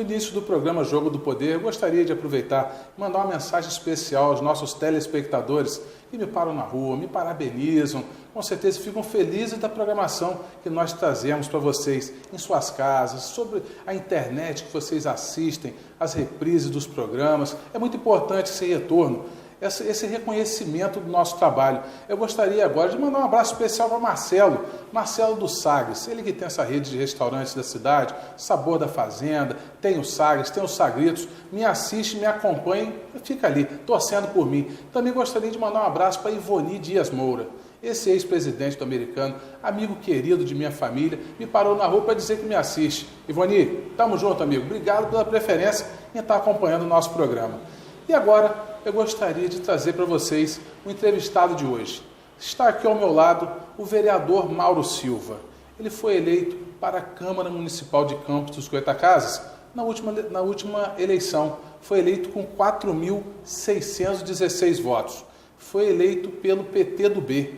início do programa Jogo do Poder, eu gostaria de aproveitar e mandar uma mensagem especial aos nossos telespectadores que me param na rua, me parabenizam, com certeza ficam felizes da programação que nós trazemos para vocês em suas casas, sobre a internet que vocês assistem, as reprises dos programas. É muito importante esse retorno, esse reconhecimento do nosso trabalho. Eu gostaria agora de mandar um abraço especial para Marcelo do Sagres, ele que tem essa rede de restaurantes da cidade, Sabor da Fazenda, tem o Sagres, tem os Sagritos, me assiste, me acompanha, fica ali, torcendo por mim. Também gostaria de mandar um abraço para Ivoni Dias Moura, esse ex-presidente do Americano, amigo querido de minha família, me parou na rua para dizer que me assiste. Ivoni, tamo junto, amigo, obrigado pela preferência em estar acompanhando o nosso programa. E agora, eu gostaria de trazer para vocês o entrevistado de hoje. Está aqui ao meu lado o vereador Mauro Silva. Ele foi eleito para a Câmara Municipal de Campos dos Goytacazes na última eleição. Foi eleito com 4.616 votos. Foi eleito pelo PT do B.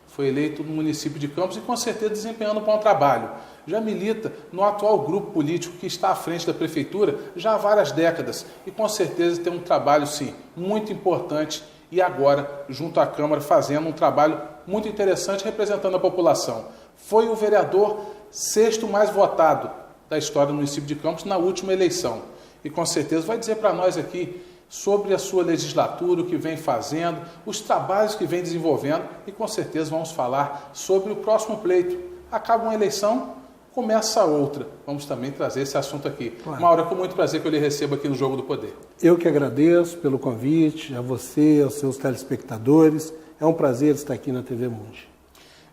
Foi eleito no município de Campos e com certeza desempenhando um bom trabalho. Já milita no atual grupo político que está à frente da prefeitura já há várias décadas e com certeza tem um trabalho, sim, muito importante e agora, junto à Câmara, fazendo um trabalho muito interessante representando a população. Foi o vereador sexto mais votado da história do município de Campos na última eleição e com certeza vai dizer para nós aqui sobre a sua legislatura, o que vem fazendo, os trabalhos que vem desenvolvendo e com certeza vamos falar sobre o próximo pleito. Acaba uma eleição, começa outra. Vamos também trazer esse assunto aqui. Claro. Mauro, é com muito prazer que eu lhe recebo aqui no Jogo do Poder. Eu que agradeço pelo convite, a você, aos seus telespectadores. É um prazer estar aqui na TV Mundi.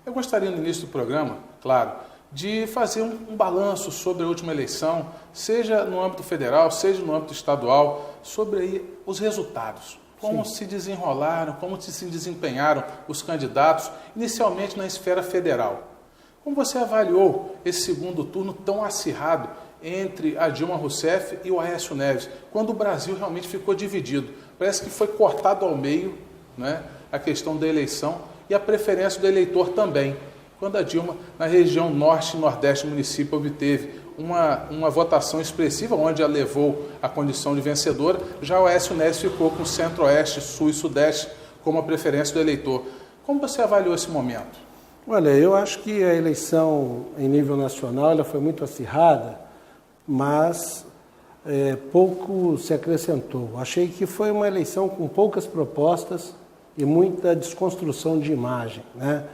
Eu gostaria, no início do programa, claro, de fazer um balanço sobre a última eleição, seja no âmbito federal, seja no âmbito estadual, sobre aí os resultados. Como se desenrolaram, como se desempenharam os candidatos, inicialmente na esfera federal. Como você avaliou esse segundo turno tão acirrado entre a Dilma Rousseff e o Aécio Neves, quando o Brasil realmente ficou dividido? Parece que foi cortado ao meio, né, a questão da eleição e a preferência do eleitor também. Quando a Dilma, na região norte e nordeste do município, obteve uma votação expressiva, onde ela levou a condição de vencedora, já o Aécio Neves ficou com centro-oeste, sul e sudeste como a preferência do eleitor. Como você avaliou esse momento? Olha, eu acho que a eleição em nível nacional ela foi muito acirrada, mas pouco se acrescentou. Achei que foi uma eleição com poucas propostas e muita desconstrução de imagem, né?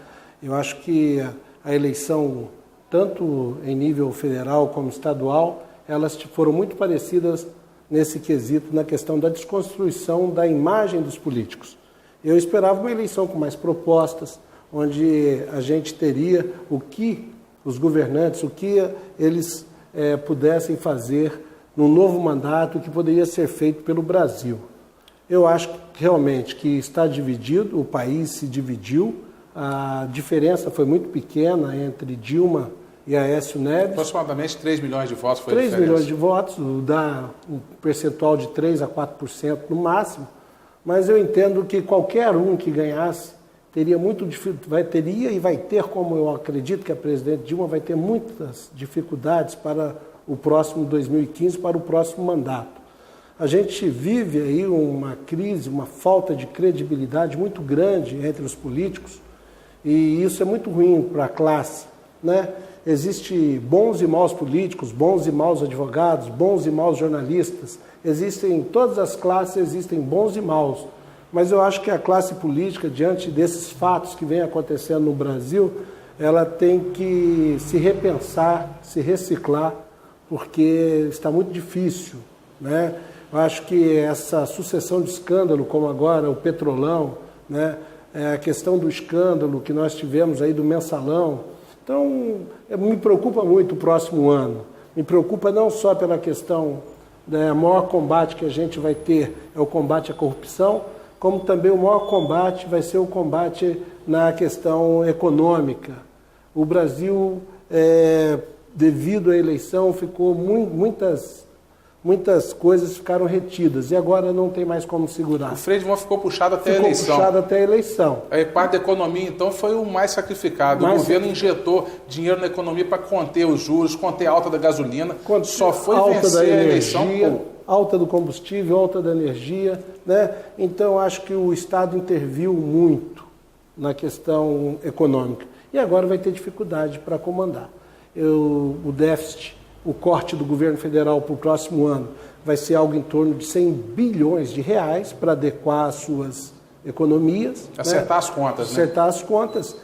Eu acho que a eleição, tanto em nível federal como estadual, elas foram muito parecidas nesse quesito, na questão da desconstrução da imagem dos políticos. Eu esperava uma eleição com mais propostas, onde a gente teria o que os governantes, o que eles pudessem fazer no novo mandato, o que poderia ser feito pelo Brasil. Eu acho realmente que está dividido, o país se dividiu, a diferença foi muito pequena entre Dilma e Aécio Neves. Aproximadamente 3 milhões de votos foi a 3 diferença. milhões de votos, dá um percentual de 3 a 4% no máximo, mas eu entendo que qualquer um que ganhasse teria e vai ter, como eu acredito que a presidente Dilma vai ter muitas dificuldades para o próximo 2015, para o próximo mandato. A gente vive aí uma crise, uma falta de credibilidade muito grande entre os políticos e isso é muito ruim para a classe, né? Existem bons e maus políticos, bons e maus advogados, bons e maus jornalistas. Existem em todas as classes, existem bons e maus. Mas eu acho que a classe política, diante desses fatos que vem acontecendo no Brasil, ela tem que se repensar, se reciclar, porque está muito difícil, né? Eu acho que essa sucessão de escândalo, como agora o Petrolão, né? A questão do escândalo que nós tivemos aí do Mensalão. Então, me preocupa muito o próximo ano. Me preocupa não só pela questão do maior combate que a gente vai ter, é o combate à corrupção, como também o maior combate vai ser o combate na questão econômica. O Brasil, devido à eleição, ficou muitas muitas coisas ficaram retidas e agora não tem mais como segurar. O freio de mão ficou puxado até a eleição. Ficou puxado até a eleição. A parte da economia, então, foi o mais sacrificado. O governo injetou dinheiro na economia para conter os juros, conter a alta da gasolina. Só foi vencer a eleição. Alta do combustível, alta da energia, né? Então, acho que o Estado interviu muito na questão econômica. E agora vai ter dificuldade para comandar. O déficit, o corte do governo federal para o próximo ano vai ser algo em torno de 100 bilhões de reais para adequar as suas economias. Acertar, né? As contas, Acertar, né? As contas.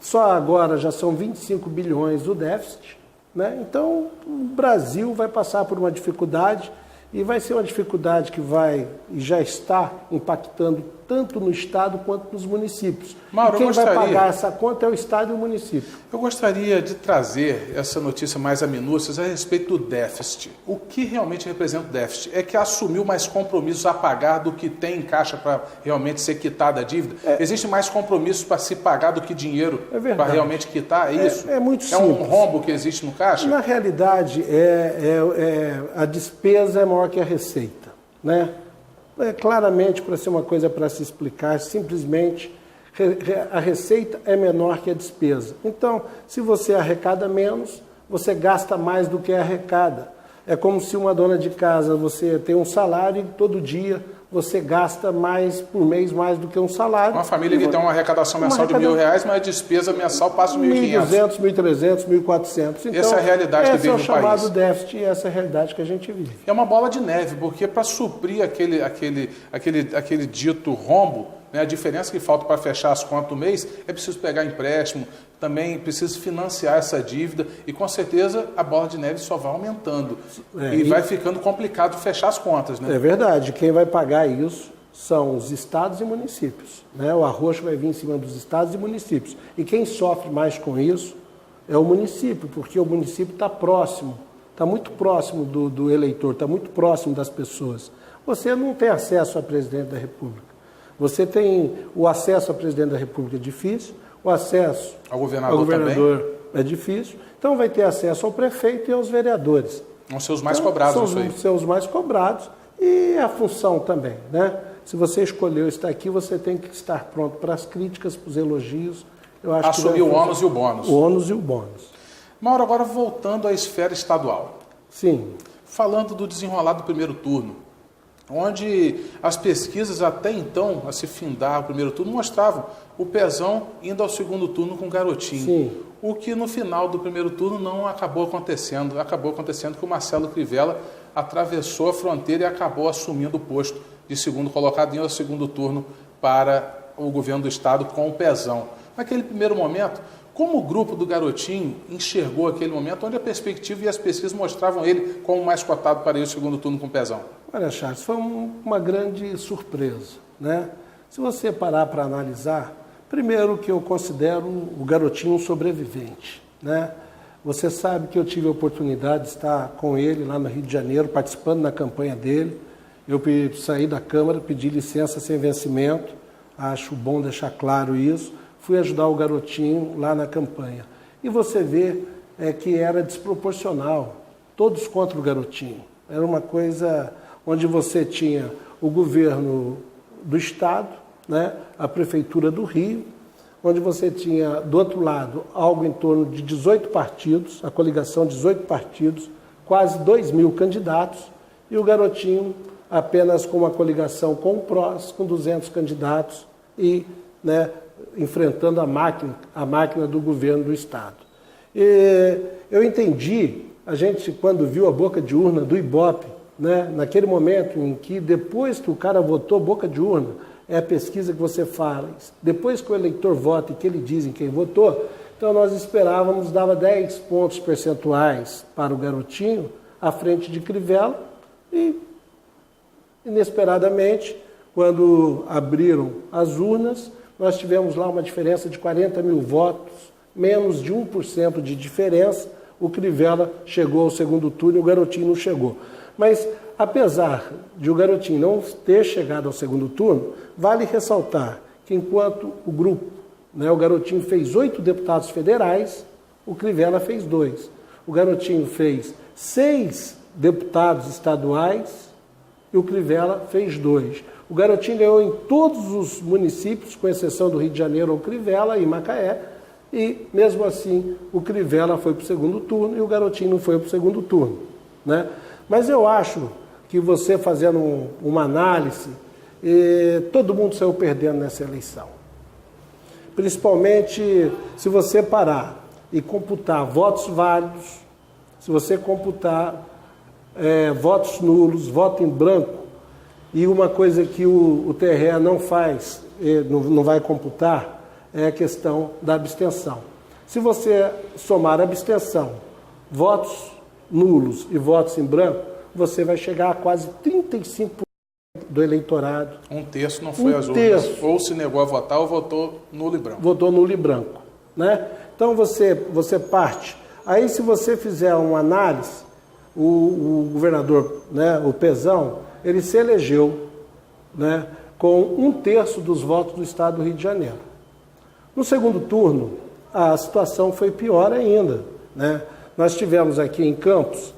Só agora já são 25 bilhões do déficit. Né? Então, o Brasil vai passar por uma dificuldade e vai ser uma dificuldade que vai e já está impactando tanto no Estado quanto nos municípios. Mauro, e quem vai pagar essa conta é o Estado e o município. Eu gostaria de trazer essa notícia mais a minúcias a respeito do déficit. O que realmente representa o déficit? É que assumiu mais compromissos a pagar do que tem em caixa para realmente ser quitada a dívida? Existe mais compromissos para se pagar do que dinheiro para realmente quitar? É isso? É muito simples. É um rombo que existe no caixa? Na realidade, a despesa é maior que a receita, né? Claramente, para ser uma coisa para se explicar, simplesmente a receita é menor que a despesa. Então, se você arrecada menos, você gasta mais do que arrecada. É como se uma dona de casa, você tem um salário e todo dia você gasta mais por mês mais do que um salário. Uma família que tem uma arrecadação mensal de R$1.000, mas a despesa mensal passa de R$1.500. R$1.200, R$1.300, R$1.400. Então, essa é a realidade que vive no país. Esse é o chamado déficit e essa é a realidade que a gente vive. É uma bola de neve, porque para suprir aquele dito rombo, né, a diferença que falta para fechar as contas do mês, é preciso pegar empréstimo, também precisa financiar essa dívida e com certeza a bola de neve só vai aumentando e vai ficando complicado fechar as contas. Né? É verdade, quem vai pagar isso são os estados e municípios. Né? O arroxo vai vir em cima dos estados e municípios. E quem sofre mais com isso é o município, porque o município está próximo, está muito próximo do eleitor, está muito próximo das pessoas. Você não tem acesso a presidente da República. Você tem o acesso a presidente da República é difícil, o acesso ao governador também é difícil, então vai ter acesso ao prefeito e aos vereadores. São os seus mais cobrados, isso aí. São os seus mais cobrados e a função também, né? Se você escolheu estar aqui, você tem que estar pronto para as críticas, para os elogios. Eu acho assumir o ônus e o bônus. O ônus e o bônus. Mauro, agora voltando à esfera estadual. Sim. Falando do desenrolar do primeiro turno, onde as pesquisas até então, a se findar o primeiro turno, mostravam o Pezão indo ao segundo turno com o Garotinho. Sim. O que no final do primeiro turno não acabou acontecendo. Acabou acontecendo que o Marcelo Crivella atravessou a fronteira e acabou assumindo o posto de segundo colocado, indo ao segundo turno para o governo do estado com o Pezão. Naquele primeiro momento, como o grupo do Garotinho enxergou aquele momento, onde a perspectiva e as pesquisas mostravam ele como mais cotado para ir ao segundo turno com o Pezão? Olha, Charles, foi uma grande surpresa, né? Se você parar para analisar, primeiro que eu considero o Garotinho um sobrevivente, né? Você sabe que eu tive a oportunidade de estar com ele lá no Rio de Janeiro, participando da campanha dele. Eu saí da Câmara, pedi licença sem vencimento, acho bom deixar claro isso. Fui ajudar o Garotinho lá na campanha. E você vê que era desproporcional, todos contra o Garotinho. Era uma coisa onde você tinha o governo do Estado, né, a Prefeitura do Rio, onde você tinha, do outro lado, algo em torno de 18 partidos, a coligação de 18 partidos, quase 2.000 candidatos, e o Garotinho apenas com uma coligação com o PROS, com 200 candidatos, e, né, enfrentando a máquina do governo do Estado. E eu entendi, a gente quando viu a boca de urna do Ibope, né, naquele momento em que depois que o cara votou boca de urna, é a pesquisa que você fala, depois que o eleitor vota e que ele diz em quem votou, então nós esperávamos, dava 10 pontos percentuais para o Garotinho, à frente de Crivella, e inesperadamente, quando abriram as urnas, nós tivemos lá uma diferença de 40 mil votos, menos de 1% de diferença. O Crivella chegou ao segundo turno e o Garotinho não chegou. Mas, apesar de o Garotinho não ter chegado ao segundo turno, vale ressaltar que enquanto o grupo, né, o Garotinho fez 8 deputados federais, o Crivella fez 2. O Garotinho fez 6 deputados estaduais e o Crivella fez 2. O Garotinho ganhou em todos os municípios, com exceção do Rio de Janeiro, o Crivella e Macaé, e mesmo assim o Crivella foi para o segundo turno e o Garotinho não foi para o segundo turno, né? Mas eu acho que você fazendo uma análise, todo mundo saiu perdendo nessa eleição. Principalmente se você parar e computar votos válidos, se você computar votos nulos, voto em branco, e uma coisa que o TRE não faz, não vai computar, é a questão da abstenção. Se você somar abstenção, votos nulos e votos em branco, você vai chegar a quase 35% do eleitorado. Um terço não foi às urnas. Ou se negou a votar ou votou nulo e branco. Votou nulo e branco, né? Então você parte. Aí se você fizer uma análise, o governador, né, o Pezão, ele se elegeu, né, com 1/3 dos votos do estado do Rio de Janeiro. No segundo turno, a situação foi pior ainda, né? Nós tivemos aqui em Campos,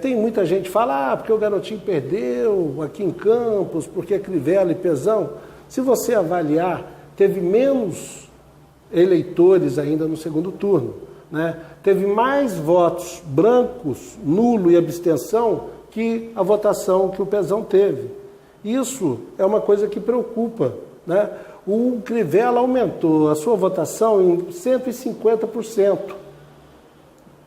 tem muita gente que fala, porque o Garotinho perdeu aqui em Campos, porque Crivella e Pezão. Se você avaliar, teve menos eleitores ainda no segundo turno, né? Teve mais votos brancos, nulo e abstenção que a votação que o Pezão teve. Isso é uma coisa que preocupa, né? O Crivella aumentou a sua votação em 150%.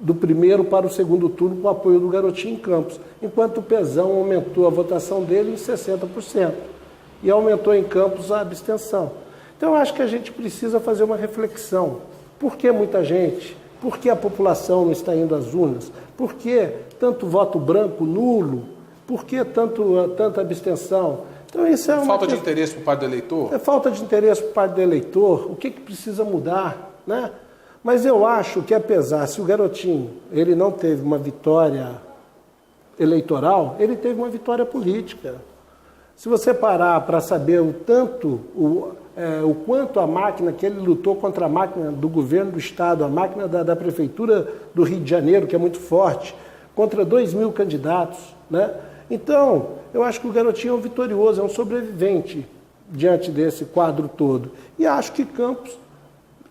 Do primeiro para o segundo turno com o apoio do Garotinho em Campos, enquanto o Pezão aumentou a votação dele em 60% e aumentou em Campos a abstenção. Então eu acho que a gente precisa fazer uma reflexão. Por que muita gente? Por que a população não está indo às urnas? Por que tanto voto branco, nulo? Por que tanta abstenção? Então isso é uma falta de interesse por parte do eleitor? É falta de interesse por parte do eleitor. O que precisa mudar, né? Mas eu acho que, apesar, se o Garotinho ele não teve uma vitória eleitoral, ele teve uma vitória política. Se você parar para saber o quanto a máquina que ele lutou contra a máquina do governo do Estado, a máquina da Prefeitura do Rio de Janeiro, que é muito forte, contra 2.000 candidatos, né? Então, eu acho que o Garotinho é um vitorioso, é um sobrevivente diante desse quadro todo. E acho que Campos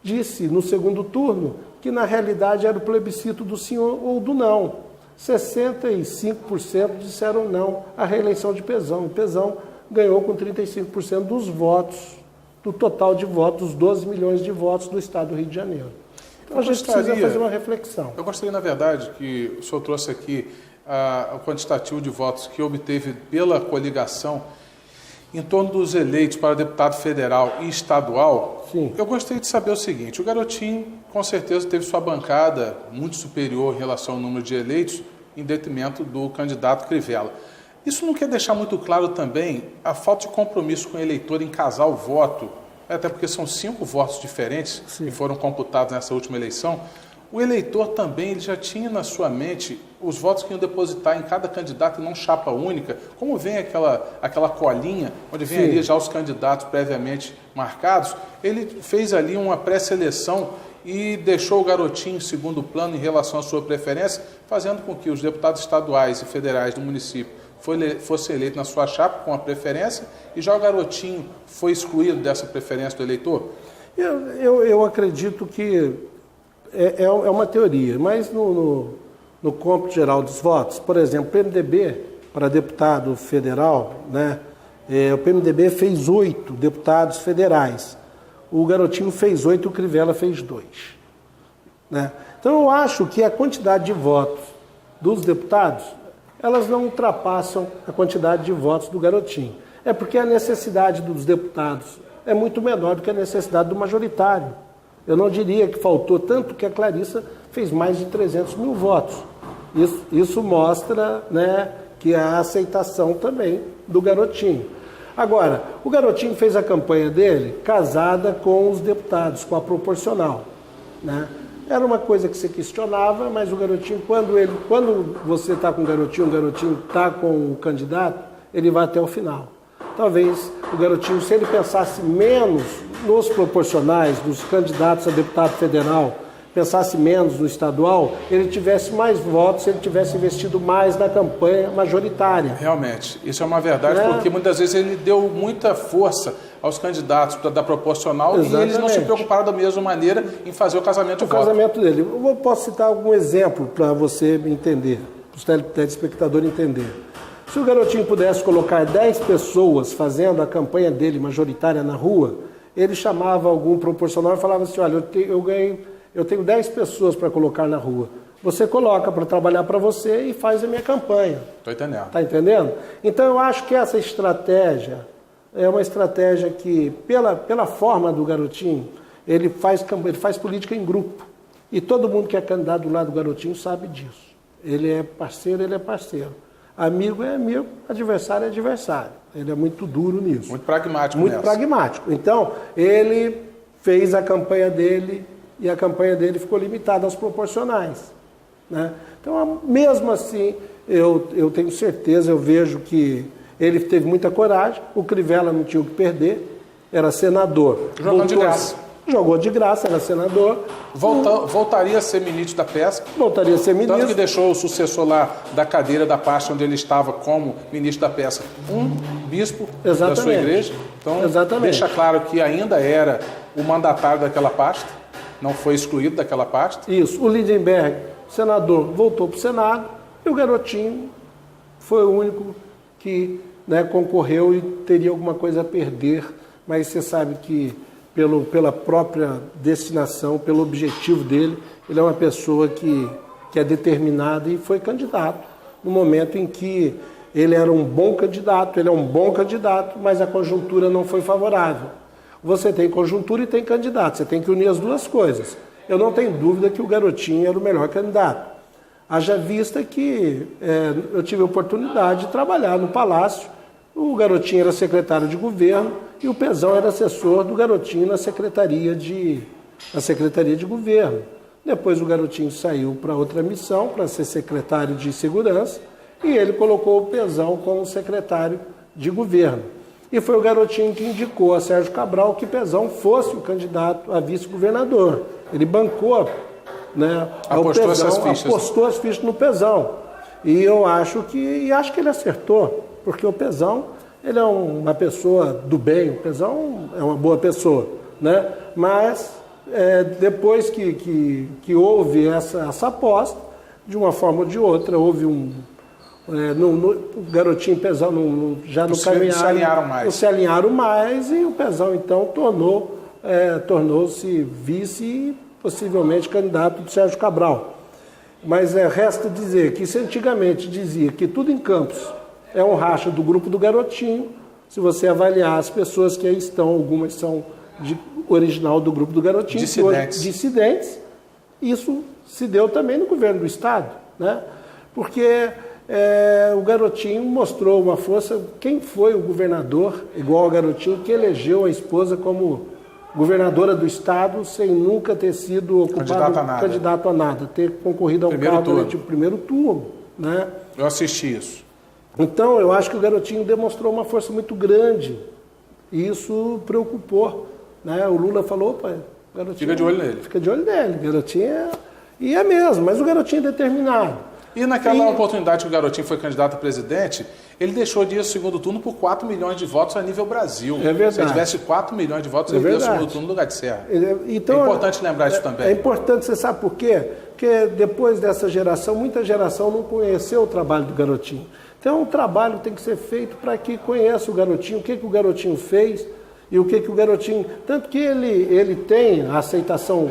disse no segundo turno que na realidade era o plebiscito do sim ou do não. 65% disseram não à reeleição de Pezão. E Pezão ganhou com 35% dos votos, do total de votos, 12 milhões de votos do estado do Rio de Janeiro. Então a gente precisa fazer uma reflexão. Eu gostaria, na verdade, que o senhor trouxe aqui o quantitativo de votos que obteve pela coligação em torno dos eleitos para deputado federal e estadual. Sim. Eu gostaria de saber o seguinte: o Garotinho, com certeza, teve sua bancada muito superior em relação ao número de eleitos, em detrimento do candidato Crivella. Isso não quer deixar muito claro também a falta de compromisso com o eleitor em casar o voto, até porque são 5 votos diferentes que foram computados nessa última eleição. O eleitor também ele já tinha na sua mente os votos que iam depositar em cada candidato e não chapa única. Como vem aquela colinha, onde vem ali já os candidatos previamente marcados, ele fez ali uma pré-seleção e deixou o Garotinho em segundo plano em relação à sua preferência, fazendo com que os deputados estaduais e federais do município fossem eleitos na sua chapa com a preferência, e já o Garotinho foi excluído dessa preferência do eleitor? Eu acredito que é uma teoria, mas no cômputo geral dos votos, por exemplo, o PMDB para deputado federal, né, o PMDB fez 8 deputados federais, o Garotinho fez 8 e o Crivella fez 2. Né? Então eu acho que a quantidade de votos dos deputados, elas não ultrapassam a quantidade de votos do Garotinho. É porque a necessidade dos deputados é muito menor do que a necessidade do majoritário. Eu não diria que faltou, tanto que a Clarissa fez mais de 300 mil votos. Isso mostra, né, que há aceitação também do Garotinho. Agora, o Garotinho fez a campanha dele casada com os deputados, com a proporcional. Né? Era uma coisa que se questionava, mas o Garotinho, quando você está com o Garotinho está com o candidato, ele vai até o final. Talvez o Garotinho, se ele pensasse menos nos proporcionais, dos candidatos a deputado federal, pensasse menos no estadual, ele tivesse mais votos, se ele tivesse investido mais na campanha majoritária. Realmente, isso é uma verdade, porque muitas vezes ele deu muita força aos candidatos da proporcional. Exatamente. E eles não se preocuparam da mesma maneira em fazer o casamento de voto. O casamento dele. Eu posso citar algum exemplo para você entender, para o telespectador entender. Se o Garotinho pudesse colocar 10 pessoas fazendo a campanha dele majoritária na rua, ele chamava algum proporcional e falava assim, olha, eu tenho 10 pessoas para colocar na rua. Você coloca para trabalhar para você e faz a minha campanha. Estou entendendo. Está entendendo? Então eu acho que essa estratégia é uma estratégia que, pela forma do Garotinho, ele faz política em grupo. E todo mundo que é candidato do lado do Garotinho sabe disso. Ele é parceiro, ele é parceiro. Amigo é amigo, adversário é adversário. Ele é muito duro nisso. Muito pragmático. Muito pragmático. Então, ele fez a campanha dele e a campanha dele ficou limitada aos proporcionais. Né? Então, mesmo assim, eu tenho certeza, eu vejo que ele teve muita coragem, o Crivella não tinha o que perder, era senador. Jogou de graça. Jogou de graça, era senador. Voltaria a ser ministro da Pesca. Voltaria a ser ministro. Tanto que deixou o sucessor lá da cadeira da pasta onde ele estava como ministro da Pesca, um bispo da sua igreja. Então, deixa claro que ainda era o mandatário daquela pasta, não foi excluído daquela pasta. Isso. O Lindenberg, senador, voltou para o Senado e o Garotinho foi o único que concorreu e teria alguma coisa a perder, mas você sabe que pela própria destinação, pelo objetivo dele, ele é uma pessoa que é determinada e foi candidato no momento em que ele era um bom candidato, mas a conjuntura não foi favorável. Você tem conjuntura e tem candidato, você tem que unir as duas coisas. Eu não tenho dúvida que o Garotinho era o melhor candidato. Haja vista que eu tive a oportunidade de trabalhar no Palácio, o Garotinho era secretário de governo e o Pezão era assessor do Garotinho na secretaria de governo. Depois o Garotinho saiu para outra missão, para ser secretário de segurança, e ele colocou o Pezão como secretário de governo. E foi o Garotinho que indicou a Sérgio Cabral que Pezão fosse o candidato a vice-governador. Ele bancou, apostou as fichas no Pezão. E eu acho que ele acertou, porque o Pezão, ele é uma pessoa do bem, o Pezão é uma boa pessoa, né? Mas depois que houve essa aposta, de uma forma ou de outra, houve o Garotinho e o Pezão já não caminharam, não se alinharam mais, e o Pezão então tornou-se vice e possivelmente candidato de Sérgio Cabral. Mas resta dizer que se antigamente dizia que tudo em Campos é um racha do grupo do Garotinho, se você avaliar as pessoas que aí estão, algumas são original do grupo do Garotinho, dissidentes, isso se deu também no governo do Estado, né? Porque o Garotinho mostrou uma força. Quem foi o governador, igual ao Garotinho, que elegeu a esposa como governadora do Estado sem nunca ter sido candidato a nada, ter concorrido ao cargo durante o primeiro turno, né? Eu assisti isso. Então, eu acho que o Garotinho demonstrou uma força muito grande e isso preocupou, né? O Lula falou, opa, Garotinho... Fica de olho nele. Fica de olho nele. Garotinho E é mesmo, mas o Garotinho é determinado. E naquela oportunidade que o Garotinho foi candidato a presidente, ele deixou de ir ao segundo turno por 4 milhões de votos a nível Brasil. É verdade. Se ele tivesse 4 milhões de votos, ele ia ao segundo turno do lugar de Serra. Então, é importante lembrar isso também. É importante, você sabe por quê? Porque depois dessa geração, muita geração não conheceu o trabalho do Garotinho. Então, o trabalho tem que ser feito para que conheça o Garotinho, o que o Garotinho fez e o que o Garotinho... Tanto que ele tem a aceitação,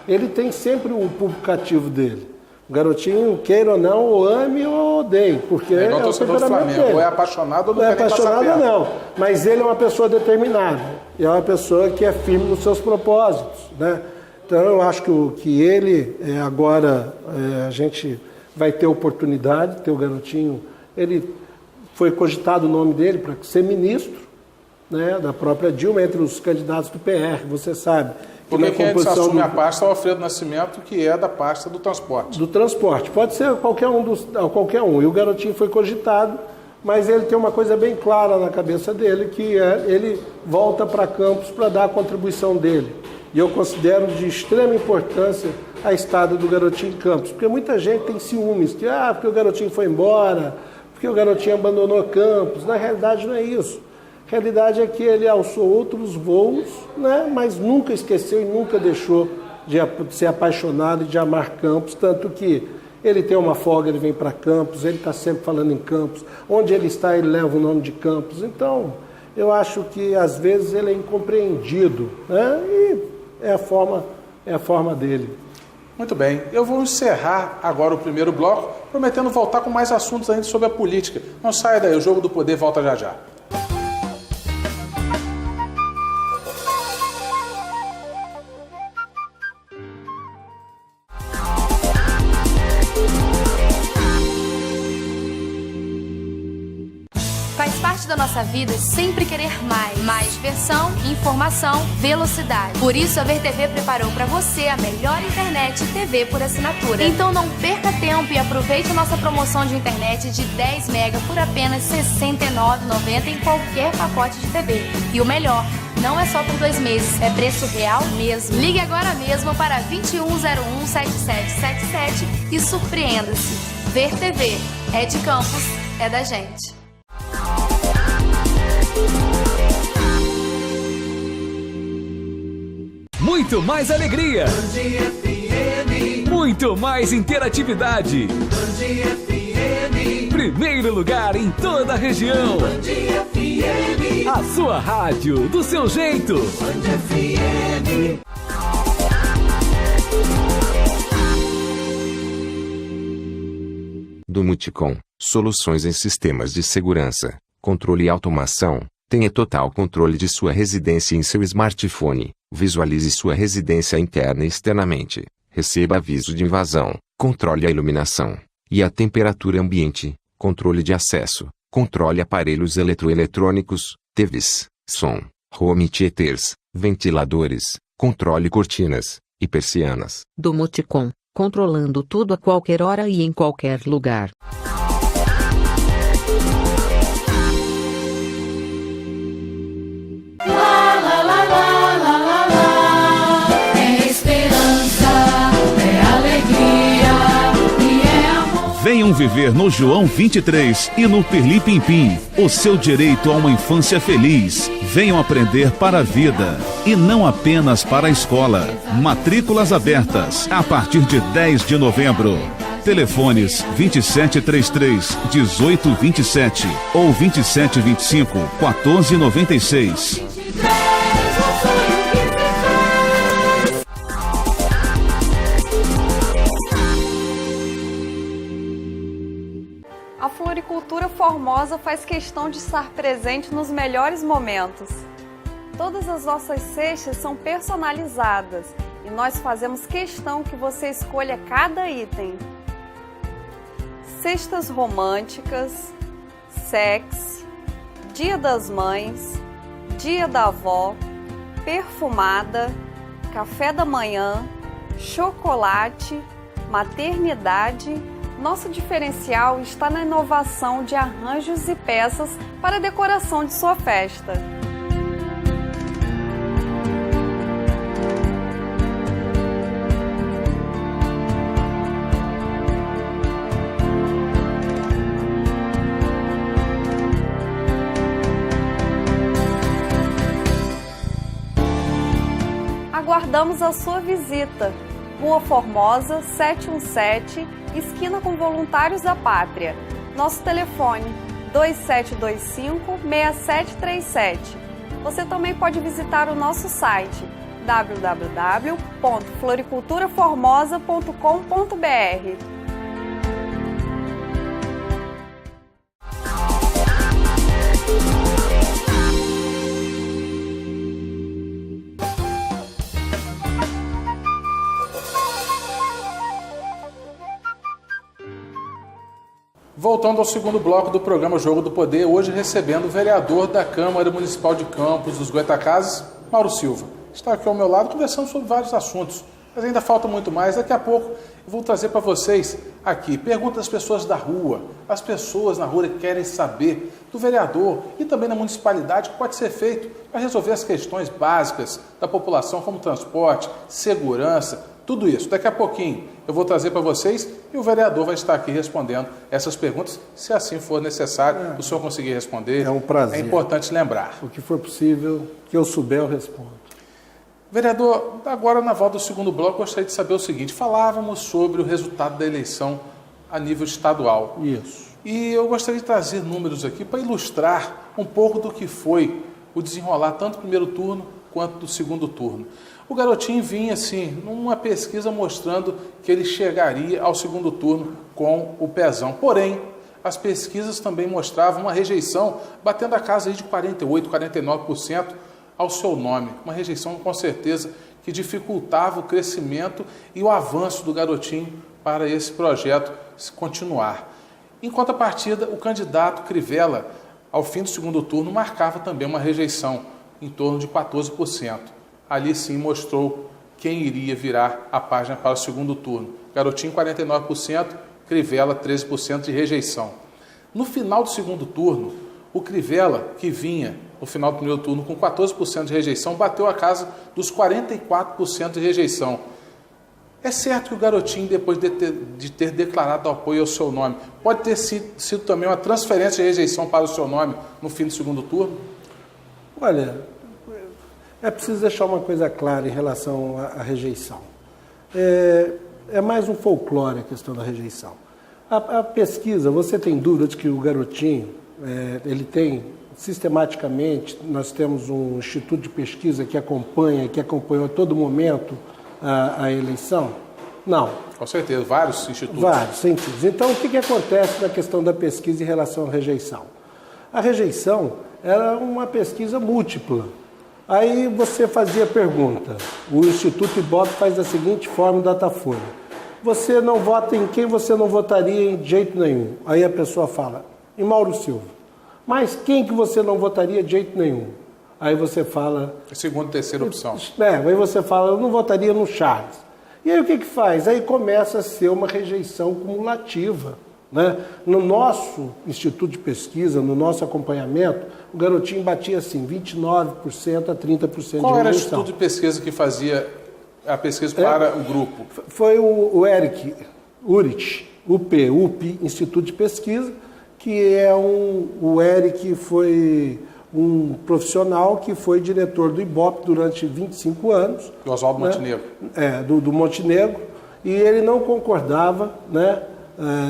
ele tem sempre o público cativo dele. O Garotinho, queira ou não, ou ame ou odeie, porque é igual o torcedor do Flamengo, ou é apaixonado ou não quer nem passar perto. Não é apaixonado, não, mas ele é uma pessoa determinada, e é uma pessoa que é firme nos seus propósitos, né? Então eu acho que ele, agora, a gente vai ter oportunidade, ter o Garotinho, ele foi cogitado o nome dele para ser ministro, né, da própria Dilma, entre os candidatos do PR, você sabe. Porque quem assume a pasta é o Alfredo Nascimento, que é da pasta do transporte. Do transporte. Pode ser qualquer um. E o Garotinho foi cogitado, mas ele tem uma coisa bem clara na cabeça dele, que ele volta para Campos para dar a contribuição dele. E eu considero de extrema importância a estada do garotinho em Campos. Porque muita gente tem ciúmes, que porque o garotinho foi embora, porque o garotinho abandonou Campos. Na realidade não é isso. A realidade é que ele alçou outros voos, né? Mas nunca esqueceu e nunca deixou de ser apaixonado e de amar Campos, tanto que ele tem uma folga, ele vem para Campos, ele está sempre falando em Campos, onde ele está ele leva o nome de Campos. Então, eu acho que às vezes ele é incompreendido, né? E é a forma dele. Muito bem, eu vou encerrar agora o primeiro bloco, prometendo voltar com mais assuntos ainda sobre a política. Não saia daí, o Jogo do Poder volta já já. Da nossa vida sempre querer mais. Mais diversão, informação, velocidade. Por isso a VerTV preparou para você a melhor internet e TV por assinatura. Então não perca tempo e aproveite a nossa promoção de internet de 10 mega por apenas R$ 69,90 em qualquer pacote de TV. E o melhor, não é só por 2 meses, é preço real mesmo. Ligue agora mesmo para 2101-7777 e surpreenda-se. VerTV é de Campos, é da gente. Muito mais alegria, muito mais interatividade. Primeiro lugar em toda a região. A sua rádio, do seu jeito. Do Multicom, soluções em sistemas de segurança, controle e automação. Tenha total controle de sua residência em seu smartphone. Visualize sua residência interna e externamente. Receba aviso de invasão. Controle a iluminação e a temperatura ambiente. Controle de acesso. Controle aparelhos eletroeletrônicos, TVs, som, home theaters, ventiladores. Controle cortinas e persianas. Do Multicom, controlando tudo a qualquer hora e em qualquer lugar. Venham viver no João 23 e no Pirlim Pimpim o seu direito a uma infância feliz. Venham aprender para a vida e não apenas para a escola. Matrículas abertas a partir de 10 de novembro. Telefones 2733-1827 ou 2725-1496. A Floricultura Formosa faz questão de estar presente nos melhores momentos. Todas as nossas cestas são personalizadas e nós fazemos questão que você escolha cada item. Cestas românticas, sexy, Dia das Mães, Dia da Avó, perfumada, café da manhã, chocolate, maternidade. Nosso diferencial está na inovação de arranjos e peças para a decoração de sua festa. Aguardamos a sua visita. Rua Formosa, 717, esquina com Voluntários da Pátria. Nosso telefone 2725-6737. Você também pode visitar o nosso site www.floriculturaformosa.com.br. Voltando ao segundo bloco do programa Jogo do Poder, hoje recebendo o vereador da Câmara Municipal de Campos dos Goytacazes, Mauro Silva. Está aqui ao meu lado conversando sobre vários assuntos, mas ainda falta muito mais. Daqui a pouco eu vou trazer para vocês aqui perguntas das pessoas da rua. As pessoas na rua que querem saber do vereador e também da municipalidade o que pode ser feito para resolver as questões básicas da população, como transporte, segurança, Tudo isso. Daqui a pouquinho eu vou trazer para vocês e o vereador vai estar aqui respondendo essas perguntas, se assim for necessário, o senhor conseguir responder. É um prazer. É importante lembrar. O que for possível, que eu souber, eu respondo. Vereador, agora na volta do segundo bloco, gostaria de saber o seguinte. Falávamos sobre o resultado da eleição a nível estadual. Isso. E eu gostaria de trazer números aqui para ilustrar um pouco do que foi o desenrolar tanto do primeiro turno quanto do segundo turno. O Garotinho vinha, assim, numa pesquisa mostrando que ele chegaria ao segundo turno com o pezão. Porém, as pesquisas também mostravam uma rejeição batendo a casa aí de 48%, 49% ao seu nome. Uma rejeição, com certeza, que dificultava o crescimento e o avanço do Garotinho para esse projeto continuar. Em contrapartida, o candidato Crivella, ao fim do segundo turno, marcava também uma rejeição em torno de 14%. Ali sim mostrou quem iria virar a página para o segundo turno. Garotinho 49%, Crivella 13% de rejeição. No final do segundo turno, o Crivella, que vinha no final do primeiro turno com 14% de rejeição, bateu a casa dos 44% de rejeição. É certo que o Garotinho, depois de ter declarado apoio ao seu nome, pode ter sido também uma transferência de rejeição para o seu nome no fim do segundo turno? Olha, é preciso deixar uma coisa clara em relação à rejeição. É mais um folclore a questão da rejeição. A pesquisa, você tem dúvida de que o Garotinho, ele tem, sistematicamente, nós temos um instituto de pesquisa que acompanhou a todo momento a eleição? Não. Com certeza, vários institutos. Vários sentidos. Então, o que acontece na questão da pesquisa em relação à rejeição? A rejeição era uma pesquisa múltipla. Aí você fazia a pergunta, o Instituto Ibope faz da seguinte forma, o Datafolha. Você não vota em quem você não votaria de jeito nenhum? Aí a pessoa fala, em Mauro Silva. Mas quem que você não votaria de jeito nenhum? Aí você fala... Segunda e terceira opção. Aí você fala, eu não votaria no Charles. E aí o que faz? Aí começa a ser uma rejeição cumulativa. Né? No nosso instituto de pesquisa, no nosso acompanhamento, o Garotinho batia assim, 29% a 30% de rejeição. Qual era o instituto de pesquisa que fazia a pesquisa para o grupo? Foi o Eric Urich, UP, Instituto de Pesquisa, que é o Eric foi um profissional que foi diretor do Ibope durante 25 anos. Do Oswaldo Montenegro. Do Montenegro, e ele não concordava, né?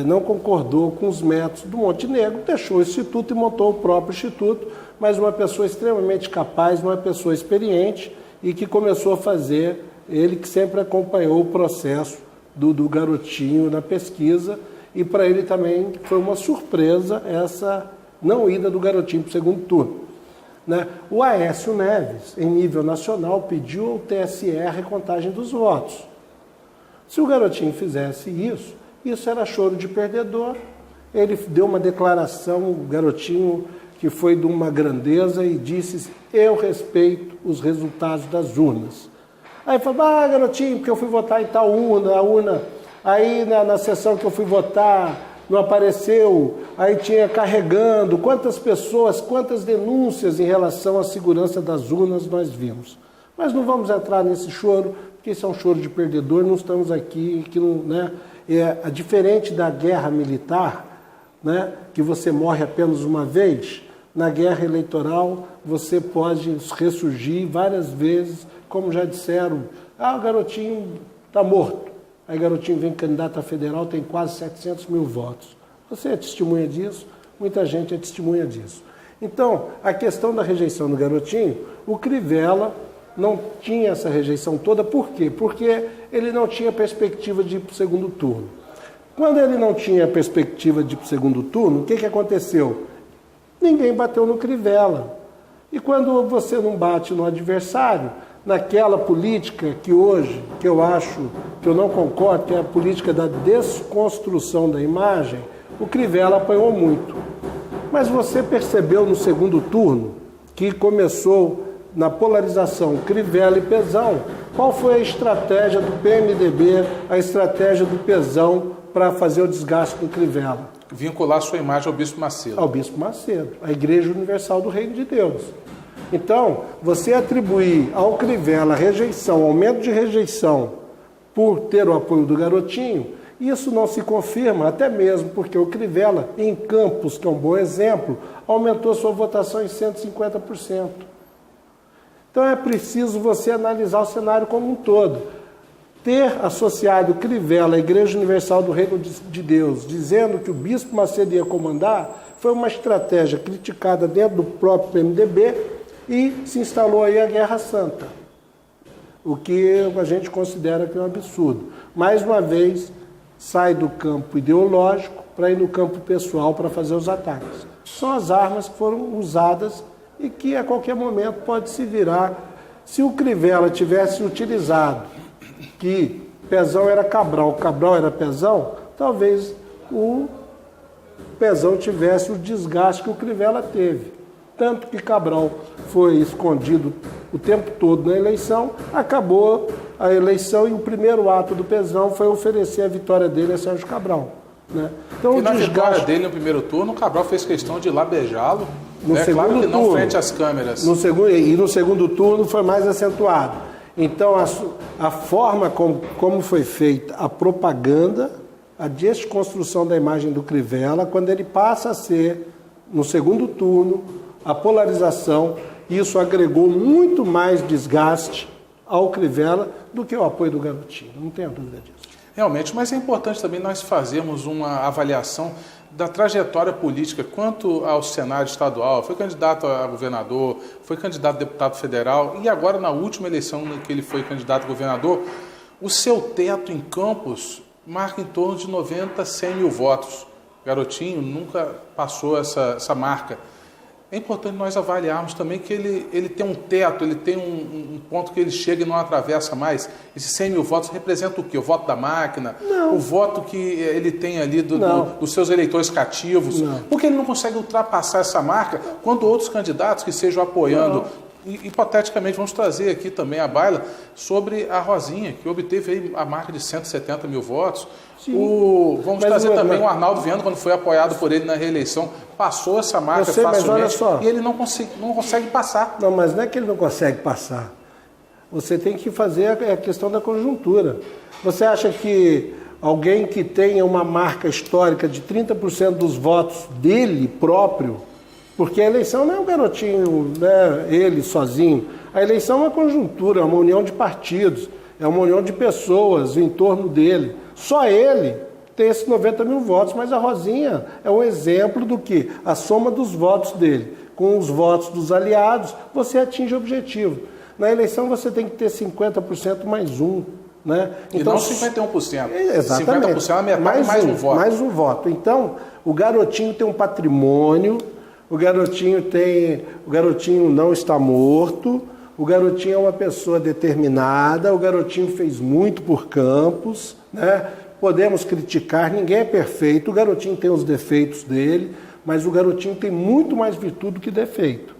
Não concordou com os métodos do Montenegro, deixou o Instituto e montou o próprio Instituto, mas uma pessoa extremamente capaz, uma pessoa experiente e que começou a fazer, ele que sempre acompanhou o processo do Garotinho na pesquisa, e para ele também foi uma surpresa essa não ida do Garotinho para o segundo turno. Né? O Aécio Neves, em nível nacional, pediu ao TSE a recontagem dos votos. Se o Garotinho fizesse isso era choro de perdedor. Ele deu uma declaração, o Garotinho, que foi de uma grandeza e disse, eu respeito os resultados das urnas. Aí falou, Garotinho, porque eu fui votar em tal urna, aí na sessão que eu fui votar não apareceu, aí tinha carregando, quantas pessoas, quantas denúncias em relação à segurança das urnas nós vimos. Mas não vamos entrar nesse choro, porque isso é um choro de perdedor, não estamos aqui, né? Diferente da guerra militar, né, que você morre apenas uma vez, na guerra eleitoral você pode ressurgir várias vezes, como já disseram, o Garotinho está morto. Aí Garotinho vem candidato a federal, tem quase 700 mil votos. Você é testemunha disso, muita gente é testemunha disso. Então, a questão da rejeição do Garotinho, o Crivella não tinha essa rejeição toda, por quê? Porque ele não tinha perspectiva de ir para o segundo turno. Quando ele não tinha perspectiva de ir para o segundo turno, o que aconteceu? Ninguém bateu no Crivella. E quando você não bate no adversário, naquela política que hoje, que eu acho, que eu não concordo, que é a política da desconstrução da imagem, o Crivella apanhou muito. Mas você percebeu no segundo turno que começou na polarização Crivella e Pezão, qual foi a estratégia do PMDB, a estratégia do Pezão para fazer o desgaste do Crivella? Vincular sua imagem ao Bispo Macedo. Ao Bispo Macedo, a Igreja Universal do Reino de Deus. Então, você atribuir ao Crivella rejeição, aumento de rejeição, por ter o apoio do Garotinho, isso não se confirma, até mesmo porque o Crivella, em Campos, que é um bom exemplo, aumentou sua votação em 150%. Então é preciso você analisar o cenário como um todo. Ter associado Crivella à Igreja Universal do Reino de Deus, dizendo que o bispo Macedo ia comandar, foi uma estratégia criticada dentro do próprio PMDB e se instalou aí a Guerra Santa, o que a gente considera que é um absurdo. Mais uma vez, sai do campo ideológico para ir no campo pessoal para fazer os ataques. São as armas que foram usadas e que a qualquer momento pode se virar. Se o Crivella tivesse utilizado que Pezão era Cabral, Cabral era Pezão, talvez o Pezão tivesse o desgaste que o Crivella teve. Tanto que Cabral foi escondido o tempo todo na eleição, acabou a eleição e o primeiro ato do Pezão foi oferecer a vitória dele a Sérgio Cabral. Né? Então, e na vitória dele no primeiro turno, o Cabral fez questão de ir lá beijá-lo, claro que não frente às câmeras. No segundo turno foi mais acentuado. Então, a forma como foi feita a propaganda, a desconstrução da imagem do Crivella, quando ele passa a ser, no segundo turno, a polarização, isso agregou muito mais desgaste ao Crivella do que o apoio do Garotinho, não tenho dúvida disso. Realmente, mas é importante também nós fazermos uma avaliação da trajetória política quanto ao cenário estadual. Foi candidato a governador, foi candidato a deputado federal e agora na última eleição que ele foi candidato a governador, o seu teto em Campos marca em torno de 90, 100 mil votos. Garotinho nunca passou essa marca. É importante nós avaliarmos também que ele tem um teto, ele tem um ponto que ele chega e não atravessa mais. Esses 100 mil votos representam o quê? O voto da máquina? Não. O voto que ele tem ali dos seus eleitores cativos? Não. Porque ele não consegue ultrapassar essa marca quando outros candidatos que estejam apoiando... Hipoteticamente, vamos trazer aqui também a baila sobre a Rosinha, que obteve aí a marca de 170 mil votos. Vamos trazer também o Arnaldo Viana, quando foi apoiado por ele na reeleição, passou essa marca facilmente e ele não consegue passar. Não, mas não é que ele não consegue passar. Você tem que fazer a questão da conjuntura. Você acha que alguém que tenha uma marca histórica de 30% dos votos dele próprio, porque a eleição não é um Garotinho, né, ele sozinho. A eleição é uma conjuntura, é uma união de partidos, é uma união de pessoas em torno dele. Só ele tem esses 90 mil votos, mas a Rosinha é um exemplo do que a soma dos votos dele com os votos dos aliados, você atinge o objetivo. Na eleição você tem que ter 50% mais um. Né? Então, e não 51%. Exatamente. 50% é a metade mais um voto. Mais um voto. Então, o Garotinho tem um patrimônio... O Garotinho não está morto, o Garotinho é uma pessoa determinada, o Garotinho fez muito por Campos, né? Podemos criticar, ninguém é perfeito, o Garotinho tem os defeitos dele, mas o Garotinho tem muito mais virtude do que defeito.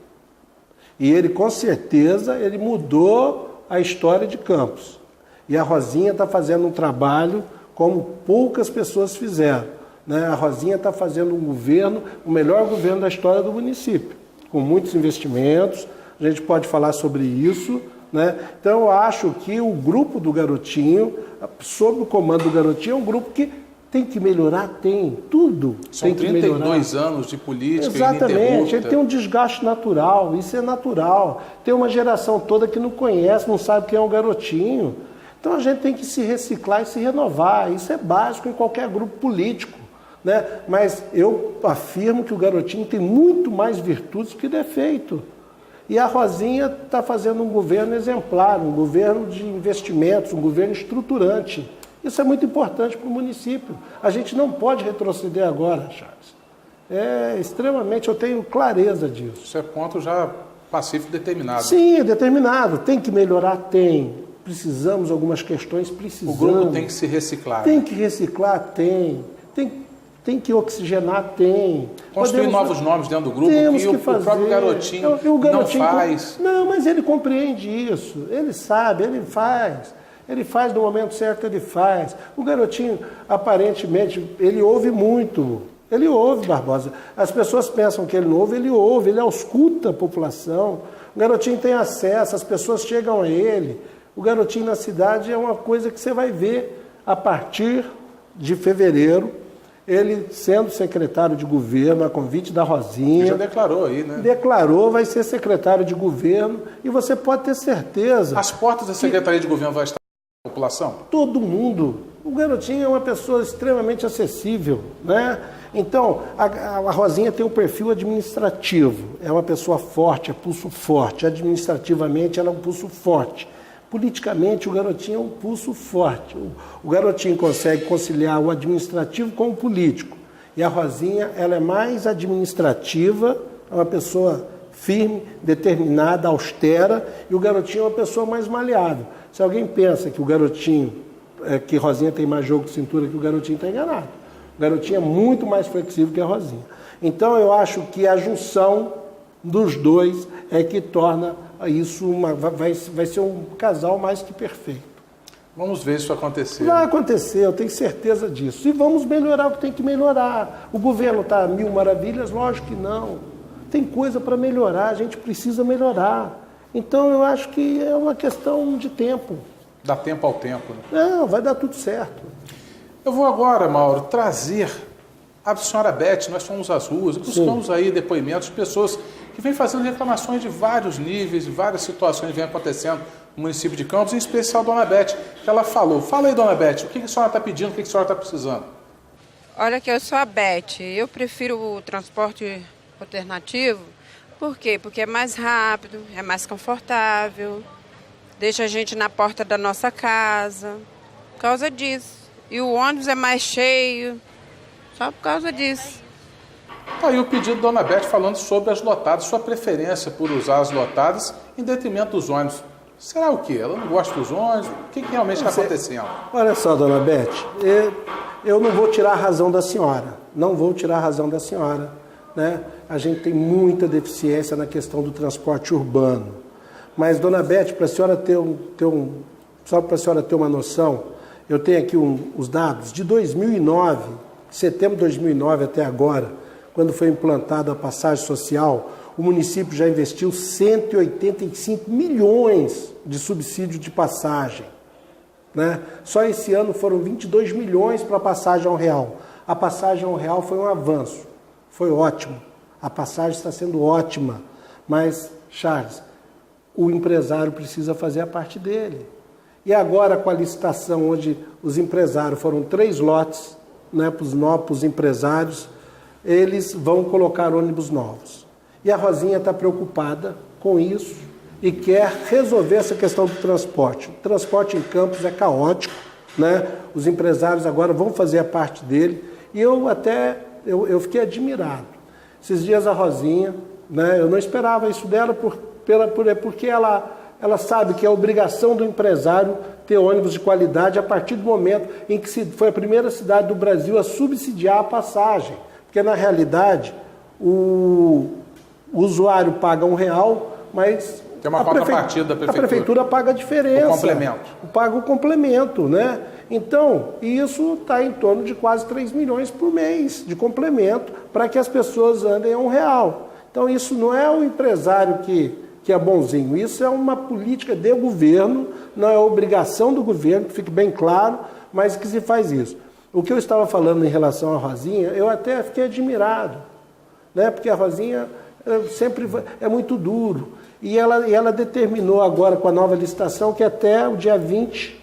E ele, com certeza, ele mudou a história de Campos. E a Rosinha está fazendo um trabalho como poucas pessoas fizeram. A Rosinha está fazendo um governo, o melhor governo da história do município, com muitos investimentos, a gente pode falar sobre isso. Né? Então eu acho que o grupo do Garotinho, sob o comando do Garotinho, é um grupo que tem que melhorar, tem tudo. São tem que 32 anos de política. Exatamente, ele tem um desgaste natural, isso é natural. Tem uma geração toda que não conhece, não sabe quem é o Garotinho. Então a gente tem que se reciclar e se renovar, isso é básico em qualquer grupo político. Né? Mas eu afirmo que o Garotinho tem muito mais virtudes que defeito. E a Rosinha está fazendo um governo exemplar, um governo de investimentos, um governo estruturante. Isso é muito importante para o município. A gente não pode retroceder agora, Charles. É extremamente, eu tenho clareza disso. Isso é ponto já pacífico determinado. Sim, é determinado. Tem que melhorar? Tem. Precisamos, algumas questões precisamos. O grupo tem que se reciclar. Tem que reciclar? Tem que oxigenar? Tem. Construir novos nomes dentro do grupo que o próprio Garotinho não faz. Não, mas ele compreende isso. Ele sabe, ele faz. Ele faz no momento certo, ele faz. O Garotinho, aparentemente, ele ouve muito. Ele ouve, Barbosa. As pessoas pensam que ele não ouve, ele ausculta a população. O Garotinho tem acesso, as pessoas chegam a ele. O Garotinho na Cidade é uma coisa que você vai ver a partir de fevereiro, ele sendo secretário de governo, a convite da Rosinha. Ele já declarou aí, né? Declarou, vai ser secretário de governo, e você pode ter certeza... As portas da Secretaria de Governo vão estar para a população? Todo mundo. O Garotinho é uma pessoa extremamente acessível, né? Então, a Rosinha tem um perfil administrativo, é uma pessoa forte, é pulso forte, administrativamente ela é um pulso forte. Politicamente, o Garotinho é um pulso forte. O Garotinho consegue conciliar o administrativo com o político. E a Rosinha, ela é mais administrativa, é uma pessoa firme, determinada, austera, e o Garotinho é uma pessoa mais maleável. Se alguém pensa que o Garotinho, que Rosinha tem mais jogo de cintura que o Garotinho, está enganado. O Garotinho é muito mais flexível que a Rosinha. Então, eu acho que a junção dos dois é que torna isso vai ser um casal mais que perfeito. Vamos ver isso acontecer. Vai acontecer, eu tenho certeza disso. E vamos melhorar o que tem que melhorar. O governo está a mil maravilhas? Lógico que não. Tem coisa para melhorar, a gente precisa melhorar. Então eu acho que é uma questão de tempo. Dá tempo ao tempo, né? Não, vai dar tudo certo. Eu vou agora, Mauro, trazer a senhora Beth. Nós fomos às ruas, buscamos aí depoimentos de pessoas que vêm fazendo reclamações de vários níveis, de várias situações que vêm acontecendo no município de Campos, em especial a dona Beth, que ela falou. Fala aí, dona Beth, o que a senhora está pedindo, o que a senhora está precisando? Olha que eu sou a Beth, eu prefiro o transporte alternativo. Por quê? Porque é mais rápido, é mais confortável, deixa a gente na porta da nossa casa, por causa disso. E o ônibus é mais cheio, só por causa disso. Tá aí o pedido da dona Beth falando sobre as lotadas, sua preferência por usar as lotadas em detrimento dos ônibus. Será o quê? Ela não gosta dos ônibus? O que realmente está acontecendo? Olha só, dona Beth, eu não vou tirar a razão da senhora. Não vou tirar a razão da senhora, né? A gente tem muita deficiência na questão do transporte urbano. Mas, dona Beth, para a senhora só para a senhora ter uma noção, eu tenho aqui os dados de 2009, setembro de 2009 até agora, quando foi implantada a passagem social, o município já investiu 185 milhões de subsídio de passagem, né? Só esse ano foram 22 milhões para a passagem ao real. A passagem ao real foi um avanço, foi ótimo. A passagem está sendo ótima, mas, Charles, o empresário precisa fazer a parte dele. E agora com a licitação, onde os empresários foram 3 lotes, né, para os empresários, eles vão colocar ônibus novos. E a Rosinha está preocupada com isso e quer resolver essa questão do transporte. O transporte em Campos é caótico, né? Os empresários agora vão fazer a parte dele. E eu fiquei admirado. Esses dias a Rosinha, né, eu não esperava isso dela porque ela sabe que é obrigação do empresário ter ônibus de qualidade a partir do momento em que foi a primeira cidade do Brasil a subsidiar a passagem. Porque, na realidade, o usuário paga R$1, mas tem uma contrapartida da prefeitura. A prefeitura paga a diferença. O complemento. Paga o complemento, né? Então, isso está em torno de quase 3 milhões por mês de complemento para que as pessoas andem a R$1. Então, isso não é o empresário que é bonzinho. Isso é uma política de governo, não é obrigação do governo, que fique bem claro, mas que se faz isso. O que eu estava falando em relação à Rosinha, eu até fiquei admirado, né? Porque a Rosinha sempre é muito duro. E ela determinou agora com a nova licitação que até o dia 20,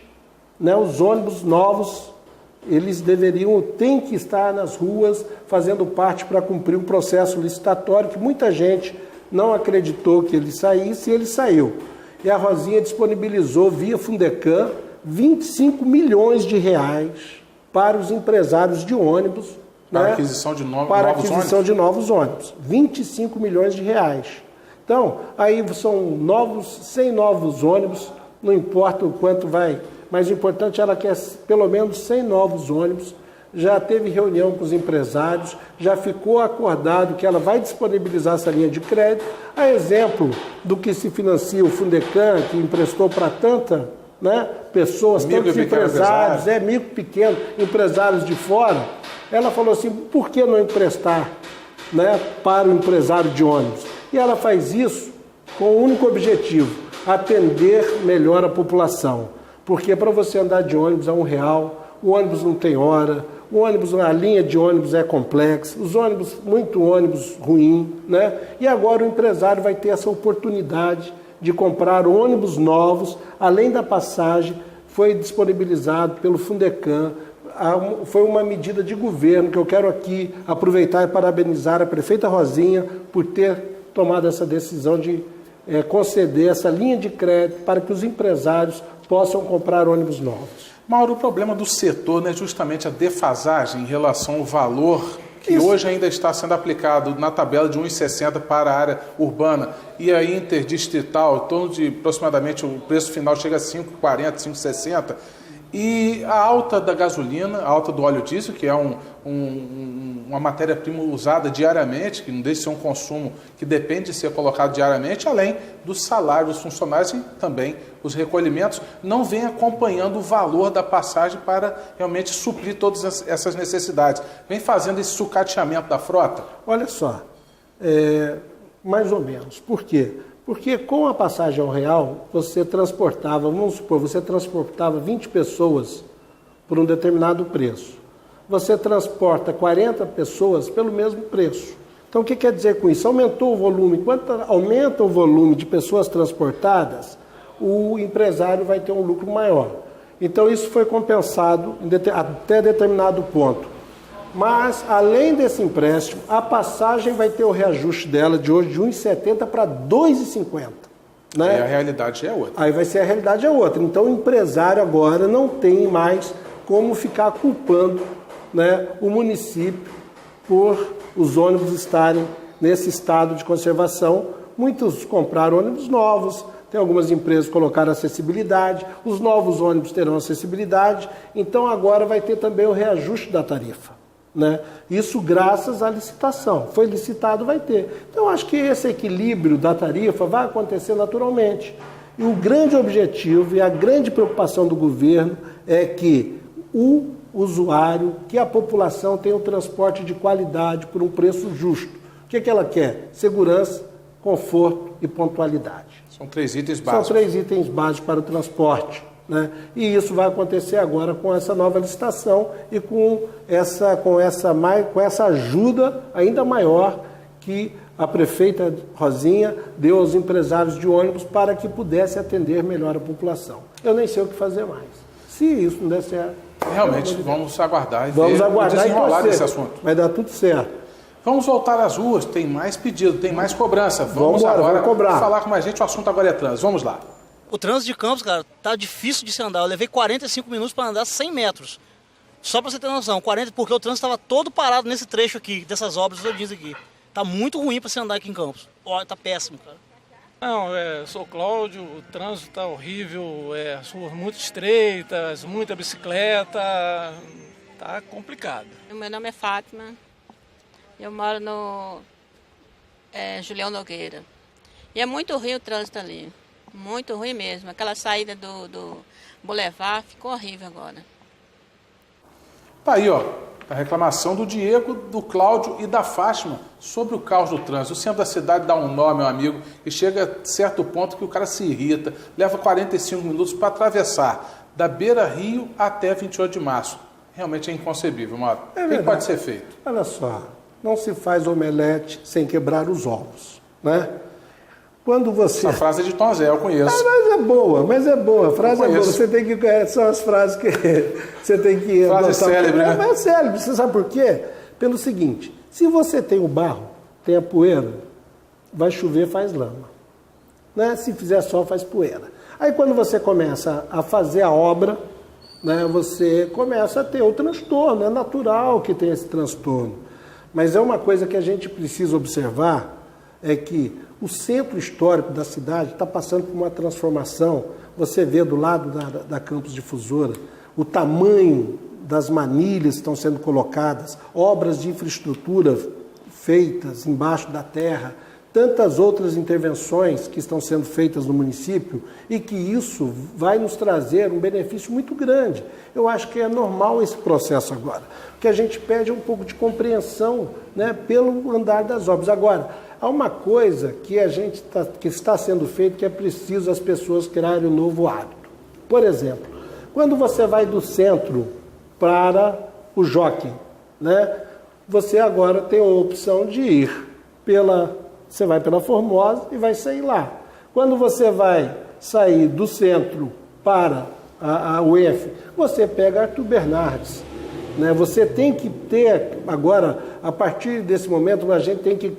né, os ônibus novos, eles têm que estar nas ruas fazendo parte para cumprir o processo licitatório, que muita gente não acreditou que ele saísse, e ele saiu. E a Rosinha disponibilizou via Fundecam 25 milhões de reais para os empresários de ônibus. Para né? aquisição de para aquisição de novos ônibus. 25 milhões de reais. Então, aí são 100 novos ônibus, não importa o quanto vai, mas o importante ela quer pelo menos 100 novos ônibus. Já teve reunião com os empresários, já ficou acordado que ela vai disponibilizar essa linha de crédito, a exemplo do que se financia o Fundecam, que emprestou para tanta, né, pessoas, tantos empresários, micro, pequeno, empresários de fora. Ela falou assim, por que não emprestar, né, para o empresário de ônibus? E ela faz isso com o único objetivo, atender melhor a população. Porque para você andar de ônibus é R$1, o ônibus não tem hora, o ônibus, a linha de ônibus é complexa, os ônibus, muito ônibus ruim, né? E agora o empresário vai ter essa oportunidade de comprar ônibus novos, além da passagem, foi disponibilizado pelo Fundecam, foi uma medida de governo que eu quero aqui aproveitar e parabenizar a prefeita Rosinha por ter tomado essa decisão de conceder essa linha de crédito para que os empresários possam comprar ônibus novos. Mauro, o problema do setor não é justamente a defasagem em relação ao valor que hoje ainda está sendo aplicado na tabela de 1,60 para a área urbana e a interdistrital, em torno de aproximadamente o preço final chega a 5,40, 5,60, e a alta da gasolina, a alta do óleo diesel, que é uma matéria-prima usada diariamente, que não deixa de ser um consumo que depende de ser colocado diariamente, além do salário dos funcionários e também os recolhimentos, não vem acompanhando o valor da passagem para realmente suprir todas essas necessidades. Vem fazendo esse sucateamento da frota? Olha só, mais ou menos. Por quê? Porque com a passagem ao real, você transportava, vamos supor, você transportava 20 pessoas por um determinado preço. Você transporta 40 pessoas pelo mesmo preço. Então o que quer dizer com isso? Aumentou o volume. Quanto aumenta o volume de pessoas transportadas, o empresário vai ter um lucro maior. Então isso foi compensado até determinado ponto. Mas, além desse empréstimo, a passagem vai ter o reajuste dela de hoje de 1,70 para 2,50. Né? Aí a realidade é outra. Aí vai ser a realidade é outra. Então o empresário agora não tem mais como ficar culpando, né, o município por os ônibus estarem nesse estado de conservação. Muitos compraram ônibus novos, tem algumas empresas que colocaram acessibilidade, os novos ônibus terão acessibilidade, então agora vai ter também o reajuste da tarifa. Né? Isso graças à licitação. Foi licitado, vai ter. Então, acho que esse equilíbrio da tarifa vai acontecer naturalmente. E o grande objetivo e a grande preocupação do governo é que o usuário, que a população tenha um transporte de qualidade por um preço justo. O que ela quer? Segurança, conforto e pontualidade. São 3 itens básicos. São 3 itens básicos para o transporte. Né? E isso vai acontecer agora com essa nova licitação e com essa ajuda ainda maior que a prefeita Rosinha deu aos empresários de ônibus para que pudesse atender melhor a população. Eu nem sei o que fazer mais. Se isso não der certo... Realmente, vamos aguardar e desenrolar esse assunto. Vai dar tudo certo. Vamos voltar às ruas, tem mais pedido, tem mais cobrança. Vamos agora falar com mais gente, o assunto agora é trânsito. Vamos lá. O trânsito de Campos, cara, tá difícil de se andar. Eu levei 45 minutos para andar 100 metros. Só para você ter noção, 40, porque o trânsito estava todo parado nesse trecho aqui, dessas obras todinhas aqui. Tá muito ruim para se andar aqui em Campos. Olha, tá péssimo, cara. Não, sou o Cláudio, o trânsito tá horrível, as ruas muito estreitas, muita bicicleta, tá complicado. Meu nome é Fátima, eu moro no Julião Nogueira. E é muito ruim o trânsito ali. Muito ruim mesmo. Aquela saída do Boulevard ficou horrível agora. Tá aí, ó, a reclamação do Diego, do Cláudio e da Fátima sobre o caos do trânsito. O centro da cidade dá um nó, meu amigo, e chega a certo ponto que o cara se irrita, leva 45 minutos para atravessar da Beira Rio até 28 de março. Realmente é inconcebível, Mauro. O que pode ser feito? Olha só, não se faz omelete sem quebrar os ovos, né? Quando você... A frase é de Tom Zé, eu conheço. Mas é boa, a frase é boa. Você tem que... São as frases que você tem que... Frase célebre, né? É célebre. Você sabe por quê? Pelo seguinte, se você tem o barro, tem a poeira, vai chover, faz lama. Né? Se fizer sol, faz poeira. Aí quando você começa a fazer a obra, né, você começa a ter o transtorno. É natural que tenha esse transtorno. Mas é uma coisa que a gente precisa observar, é que o centro histórico da cidade está passando por uma transformação. Você vê do lado da Campos Difusora o tamanho das manilhas que estão sendo colocadas, obras de infraestrutura feitas embaixo da terra, tantas outras intervenções que estão sendo feitas no município e que isso vai nos trazer um benefício muito grande. Eu acho que é normal esse processo agora. O que a gente pede é um pouco de compreensão, né, pelo andar das obras. Agora, há uma coisa que que está sendo feita que é preciso as pessoas criarem um novo hábito. Por exemplo, quando você vai do centro para o Jockey, né, você agora tem a opção de ir você vai pela Formosa e vai sair lá. Quando você vai sair do centro para a UF, você pega Arthur Bernardes. Né? Você tem que ter, agora, a partir desse momento, a gente tem que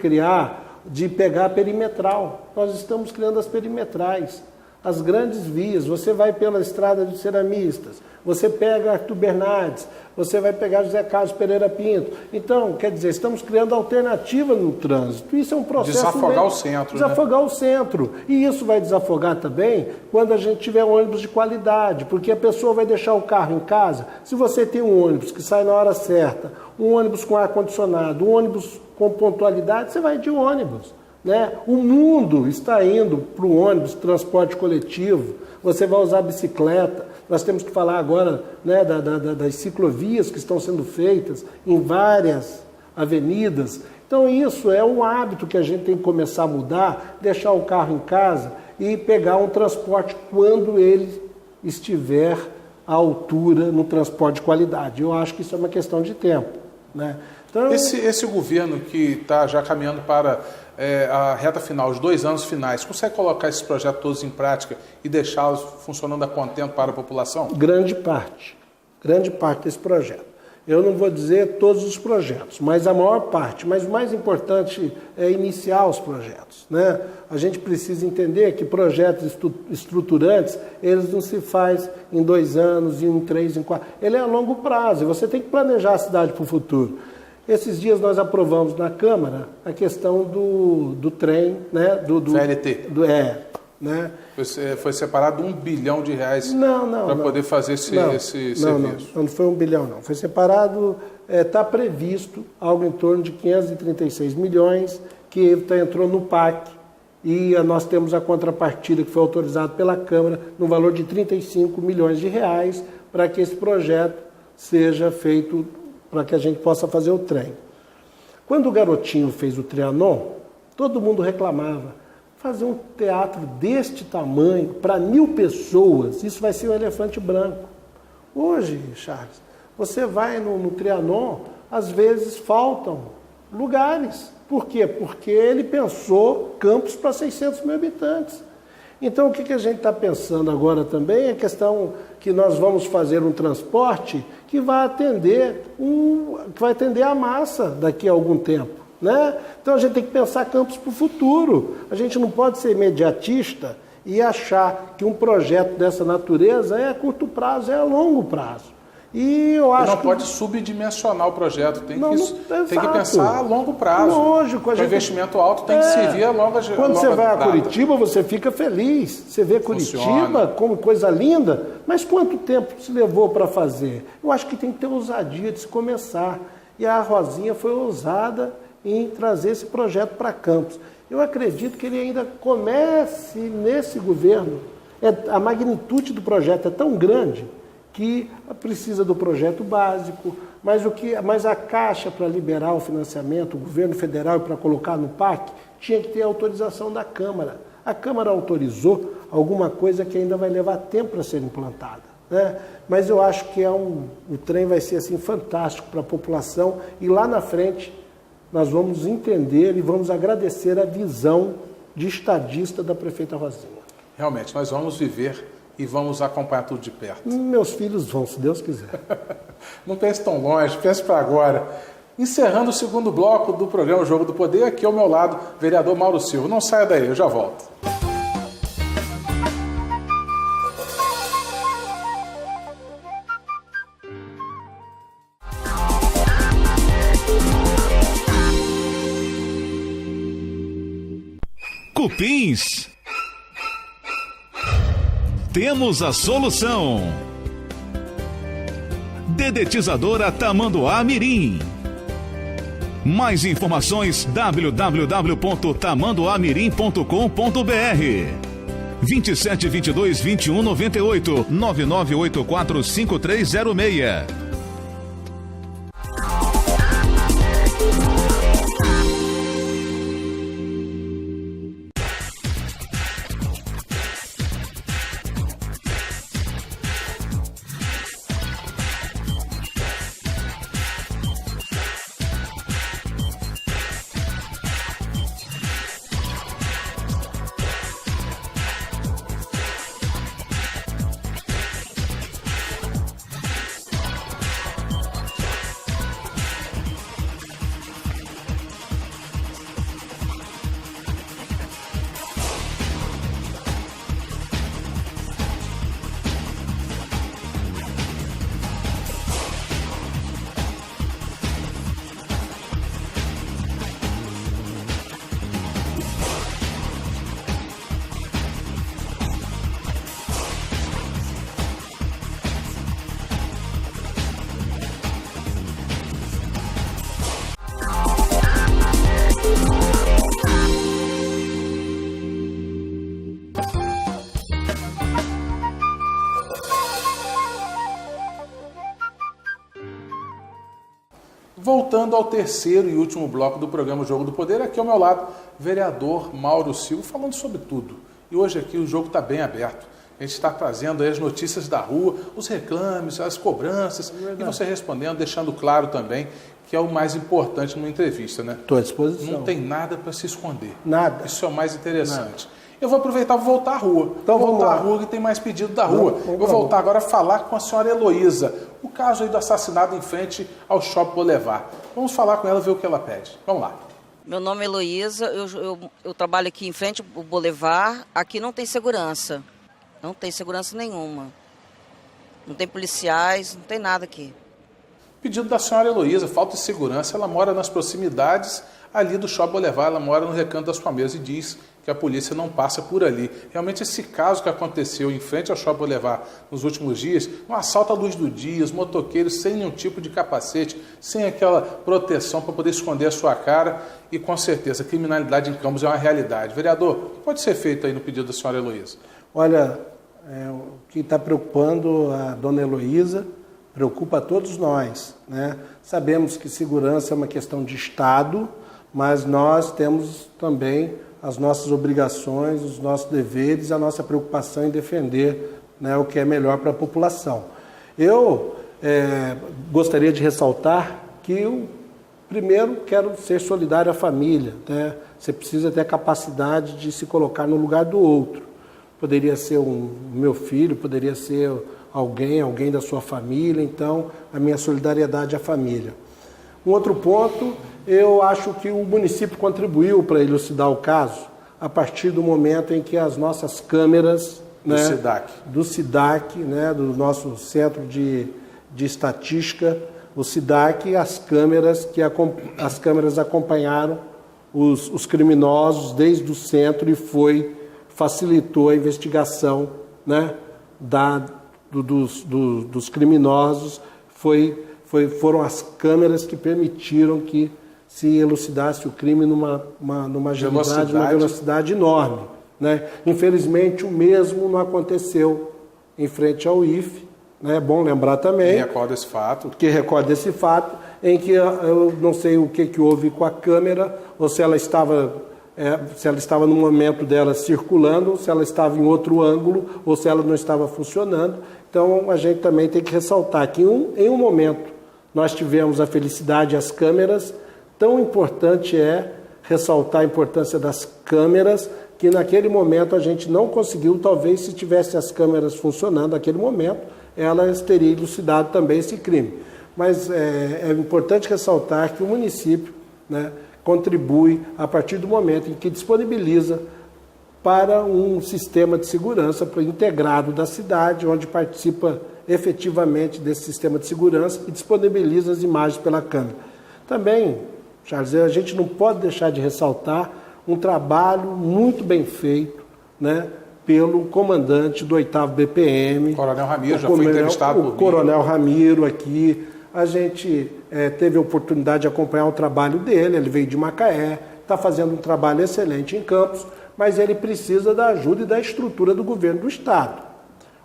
de pegar a perimetral. Nós estamos criando as perimetrais, as grandes vias. Você vai pela Estrada dos Ceramistas, você pega Arthur Bernardes, você vai pegar José Carlos Pereira Pinto. Então, quer dizer, estamos criando alternativa no trânsito. Isso é um processo... Desafogar o centro. Desafogar o centro. E isso vai desafogar também quando a gente tiver ônibus de qualidade, porque a pessoa vai deixar o carro em casa. Se você tem um ônibus que sai na hora certa, um ônibus com ar-condicionado, um ônibus com pontualidade, você vai de ônibus. Né? O mundo está indo para o ônibus, transporte coletivo, você vai usar bicicleta. Nós temos que falar agora, né, das ciclovias que estão sendo feitas em várias avenidas. Então isso é um hábito que a gente tem que começar a mudar, deixar o carro em casa e pegar um transporte quando ele estiver à altura no transporte de qualidade. Eu acho que isso é uma questão de tempo. Né? Então, esse governo que está já caminhando para a reta final, os 2 anos finais, consegue colocar esses projetos todos em prática e deixá-los funcionando a contento para a população? Grande parte desse projeto. Eu não vou dizer todos os projetos, mas a maior parte. Mas o mais importante é iniciar os projetos. Né? A gente precisa entender que projetos estruturantes, eles não se faz em 2 anos, em 3, em 4. Ele é a longo prazo e você tem que planejar a cidade para o futuro. Esses dias nós aprovamos na Câmara a questão do trem, né? Do VLT. Né? Foi separado R$1 bilhão para poder fazer esse serviço. Não foi 1 bilhão, não. Foi separado, está previsto algo em torno de 536 milhões, que entrou no PAC, e nós temos a contrapartida que foi autorizada pela Câmara no valor de R$35 milhões para que esse projeto seja feito, para que a gente possa fazer o trem. Quando o Garotinho fez o Trianon, todo mundo reclamava. Fazer um teatro deste tamanho, para 1.000 pessoas, isso vai ser um elefante branco. Hoje, Charles, você vai no Trianon, às vezes faltam lugares. Por quê? Porque ele pensou campos para 600 mil habitantes. Então, o que a gente está pensando agora também é a questão que nós vamos fazer um transporte que vai atender a massa daqui a algum tempo. Né? Então a gente tem que pensar campos para o futuro. A gente não pode ser imediatista e achar que um projeto dessa natureza é a curto prazo, é a longo prazo. E eu acho não pode subdimensionar o projeto, tem que pensar a longo prazo. Lógico, o investimento alto tem que servir a longa data. Quando você vai a Curitiba, você fica feliz. Você vê Curitiba como coisa linda, mas quanto tempo se levou para fazer? Eu acho que tem que ter ousadia de se começar. E a Rosinha foi ousada em trazer esse projeto para Campos. Eu acredito que ele ainda comece nesse governo. A magnitude do projeto é tão grande que precisa do projeto básico, mas a Caixa para liberar o financiamento, o governo federal para colocar no PAC, tinha que ter autorização da Câmara. A Câmara autorizou alguma coisa que ainda vai levar tempo para ser implantada. Né? Mas eu acho que o trem vai ser assim, fantástico para a população e lá na frente nós vamos entender e vamos agradecer a visão de estadista da prefeita Rosinha. Realmente, nós vamos viver e vamos acompanhar tudo de perto. Meus filhos vão, se Deus quiser. Não pense tão longe, pense para agora. Encerrando o segundo bloco do programa Jogo do Poder, aqui ao meu lado, vereador Mauro Silva. Não saia daí, eu já volto. Cupins. Temos a solução. Dedetizadora Tamanduá Mirim. Mais informações www.tamanduamirim.com.br 27 22 21 98 9984 5306. Voltando ao terceiro e último bloco do programa Jogo do Poder, aqui ao meu lado, vereador Mauro Silva, falando sobre tudo. E hoje aqui o jogo está bem aberto. A gente está trazendo aí as notícias da rua, os reclames, as cobranças, e você respondendo, deixando claro também que é o mais importante numa entrevista, né? Estou à disposição. Não tem nada para se esconder. Nada. Isso é o mais interessante. Nada. Eu vou aproveitar e voltar à rua. Então vou voltar à rua que tem mais pedido da rua. Eu vou voltar agora a falar com a senhora Heloísa. O caso aí do assassinato em frente ao Shopping Boulevard. Vamos falar com ela e ver o que ela pede. Vamos lá. Meu nome é Heloísa, eu trabalho aqui em frente ao Boulevard. Aqui não tem segurança. Não tem segurança nenhuma. Não tem policiais, não tem nada aqui. Pedido da senhora Heloísa, falta de segurança. Ela mora nas proximidades ali do Shopping Boulevard. Ela mora no Recanto das Palmeiras e diz que a polícia não passa por ali. Realmente esse caso que aconteceu em frente ao Shopping Boulevard nos últimos dias, um assalto à luz do dia, os motoqueiros sem nenhum tipo de capacete, sem aquela proteção para poder esconder a sua cara, e com certeza a criminalidade em Campos é uma realidade. Vereador, o que pode ser feito aí no pedido da senhora Heloísa? Olha, o que está preocupando a dona Heloísa preocupa a todos nós, né? Sabemos que segurança é uma questão de Estado, mas nós temos também as nossas obrigações, os nossos deveres, a nossa preocupação em defender, né, o que é melhor para a população. Eu gostaria de ressaltar que eu, primeiro, quero ser solidário à família, né? Você precisa ter a capacidade de se colocar no lugar do outro. Poderia ser meu filho, poderia ser alguém da sua família, então a minha solidariedade à família. Um outro ponto, eu acho que o município contribuiu para elucidar o caso a partir do momento em que as nossas câmeras do SIDAC, né, do nosso centro de estatística, o SIDAC, as câmeras acompanharam os criminosos desde o centro e facilitou a investigação, né, dos criminosos. Foram as câmeras que permitiram que se elucidasse o crime numa agilidade, numa velocidade enorme, né? Infelizmente, o mesmo não aconteceu em frente ao IFE, né? É bom lembrar também. Que recorda esse fato, em que eu não sei o que houve com a câmera, ou se ela estava no momento dela circulando, ou se ela estava em outro ângulo, ou se ela não estava funcionando. Então, a gente também tem que ressaltar que em um momento nós tivemos a felicidade e as câmeras. Tão importante é ressaltar a importância das câmeras, que naquele momento a gente não conseguiu. Talvez se tivesse as câmeras funcionando naquele momento, elas teriam elucidado também esse crime. Mas é importante ressaltar que o município, né, contribui a partir do momento em que disponibiliza para um sistema de segurança integrado da cidade, onde participa efetivamente desse sistema de segurança e disponibiliza as imagens pela câmera. Também, Charles, a gente não pode deixar de ressaltar um trabalho muito bem feito, né, pelo comandante do 8º BPM. Coronel Ramiro, já foi entrevistado por mim. O Coronel Ramiro aqui, a gente teve a oportunidade de acompanhar o trabalho dele, ele veio de Macaé, está fazendo um trabalho excelente em Campos, mas ele precisa da ajuda e da estrutura do governo do Estado.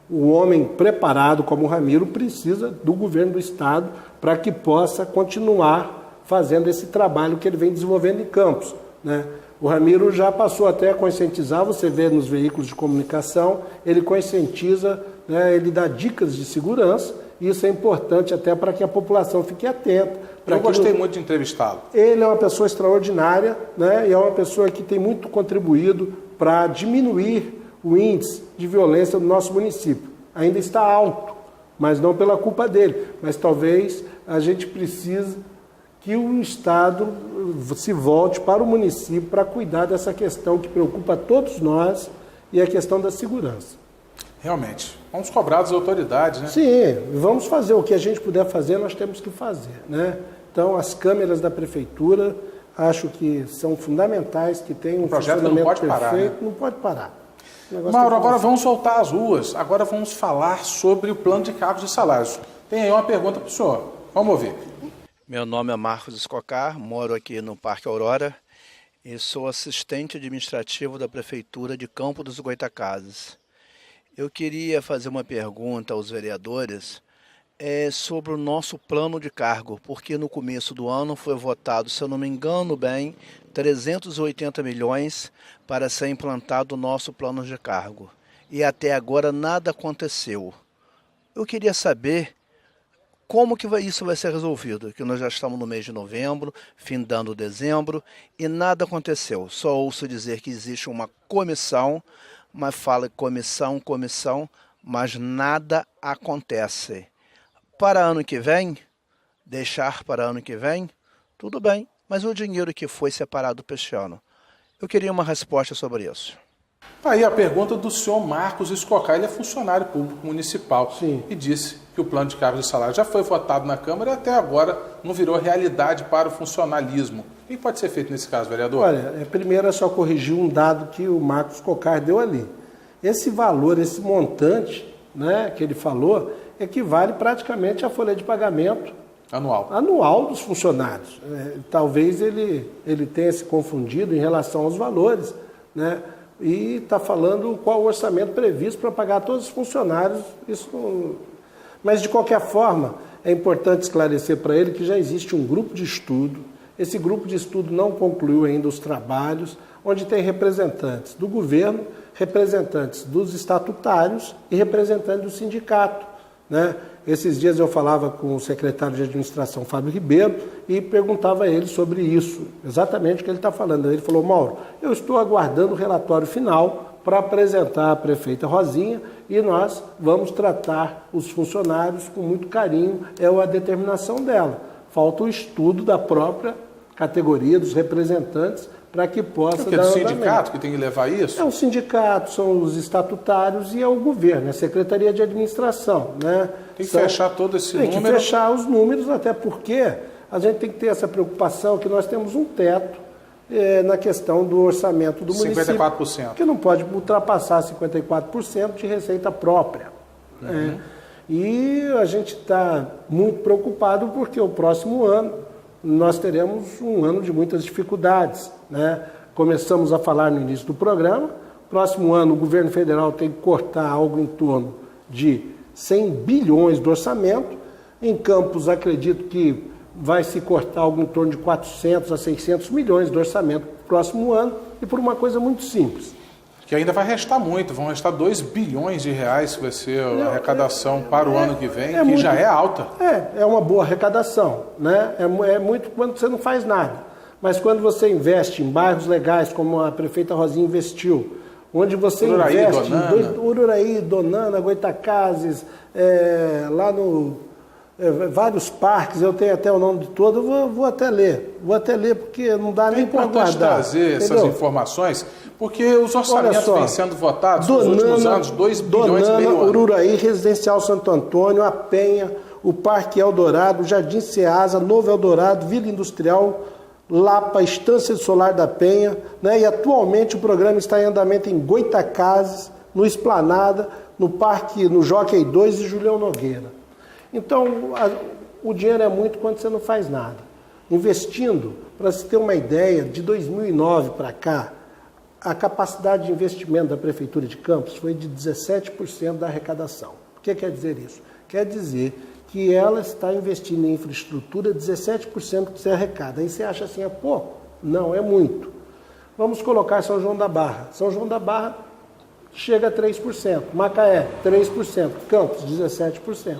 O homem preparado como o Ramiro precisa do governo do Estado para que possa continuar fazendo esse trabalho que ele vem desenvolvendo em Campos, né? O Ramiro já passou até a conscientizar, você vê nos veículos de comunicação, ele conscientiza, né, ele dá dicas de segurança, e isso é importante até para que a população fique atenta. Eu gostei muito de entrevistá-lo. Ele é uma pessoa extraordinária, né, e é uma pessoa que tem muito contribuído para diminuir o índice de violência do nosso município. Ainda está alto, mas não pela culpa dele, mas talvez a gente precise que o Estado se volte para o município para cuidar dessa questão que preocupa todos nós, e a questão da segurança. Realmente. Vamos cobrar das autoridades, né? Sim, vamos fazer o que a gente puder fazer, nós temos que fazer, né? Então, as câmeras da prefeitura, acho que são fundamentais, que tem um funcionamento não pode perfeito, parar, né? Não pode parar. Mauro, agora vamos voltar às ruas. Agora vamos falar sobre o plano de cargos e salários. Tem aí uma pergunta para o senhor. Vamos ouvir. Meu nome é Marcos Escocar, moro aqui no Parque Aurora e sou assistente administrativo da Prefeitura de Campo dos Goitacazes. Eu queria fazer uma pergunta aos vereadores sobre o nosso plano de cargo, porque no começo do ano foi votado, se eu não me engano bem, 380 milhões para ser implantado o nosso plano de cargo. E até agora nada aconteceu. Eu queria saber como que isso vai ser resolvido, que nós já estamos no mês de novembro, findando dezembro, e nada aconteceu. Só ouço dizer que existe uma comissão, mas fala comissão, mas nada acontece. Para ano que vem, deixar para ano que vem, tudo bem, mas o dinheiro que foi separado para este ano. Eu queria uma resposta sobre isso. Aí a pergunta do senhor Marcos Escocar, ele é funcionário público municipal. Sim. E disse que o plano de cargos e salários já foi votado na Câmara e até agora não virou realidade para o funcionalismo. O que pode ser feito nesse caso, vereador? Olha, primeiro é só corrigir um dado que o Marcos Escocar deu ali. Esse valor, esse montante, né, que ele falou, equivale praticamente à folha de pagamento anual dos funcionários. Talvez ele tenha se confundido em relação aos valores, né? E está falando qual o orçamento previsto para pagar todos os funcionários. Mas, de qualquer forma, é importante esclarecer para ele que já existe um grupo de estudo. Esse grupo de estudo não concluiu ainda os trabalhos, onde tem representantes do governo, representantes dos estatutários e representantes do sindicato, né? Esses dias eu falava com o secretário de administração, Fábio Ribeiro, e perguntava a ele sobre isso, exatamente o que ele está falando. Ele falou: Mauro, eu estou aguardando o relatório final para apresentar à prefeita Rosinha e nós vamos tratar os funcionários com muito carinho, é a determinação dela. Falta o estudo da própria categoria, dos representantes, para que possa dar andamento. É o sindicato que tem que levar isso? É o sindicato, são os estatutários e é o governo, é a Secretaria de Administração, né? Tem que fechar todo esse número. Tem que fechar os números, até porque a gente tem que ter essa preocupação que nós temos um teto na questão do orçamento do município. 54%. Que não pode ultrapassar 54% de receita própria. Uhum. E a gente está muito preocupado porque o próximo ano nós teremos um ano de muitas dificuldades, né? Começamos a falar no início do programa, próximo ano o governo federal tem que cortar algo em torno de 100 bilhões do orçamento. Em Campos, acredito que vai se cortar algo em torno de 400 a 600 milhões do orçamento no próximo ano, e por uma coisa muito simples. Que ainda vai restar muito, vão restar 2 bilhões de reais, que vai ser a arrecadação para o ano que vem, que já é alta. É uma boa arrecadação, né? É muito quando você não faz nada. Mas quando você investe em bairros legais, como a prefeita Rosinha investiu, onde você investe em Ururaí, Donana, Goitacazes, lá no... vários parques, eu tenho até o nome de todo, eu vou até ler, porque não dá nem para guardar. É importante trazer essas informações, porque os orçamentos vêm sendo votados nos últimos anos, 2 bilhões e meio. Ururaí, Residencial Santo Antônio, a Penha, o Parque Eldorado, Jardim Ceasa, Novo Eldorado, Vila Industrial, Lapa, Estância Solar da Penha, né? E atualmente o programa está em andamento em Goitacazes, no Esplanada, no Parque, no Jockey 2 e Julião Nogueira. Então, o dinheiro é muito quando você não faz nada. Investindo, para se ter uma ideia, de 2009 para cá, a capacidade de investimento da Prefeitura de Campos foi de 17% da arrecadação. O que quer dizer isso? Quer dizer que ela está investindo em infraestrutura 17% que você arrecada. Aí você acha assim, é pouco? Não, é muito. Vamos colocar São João da Barra. São João da Barra chega a 3%, Macaé 3%, Campos 17%.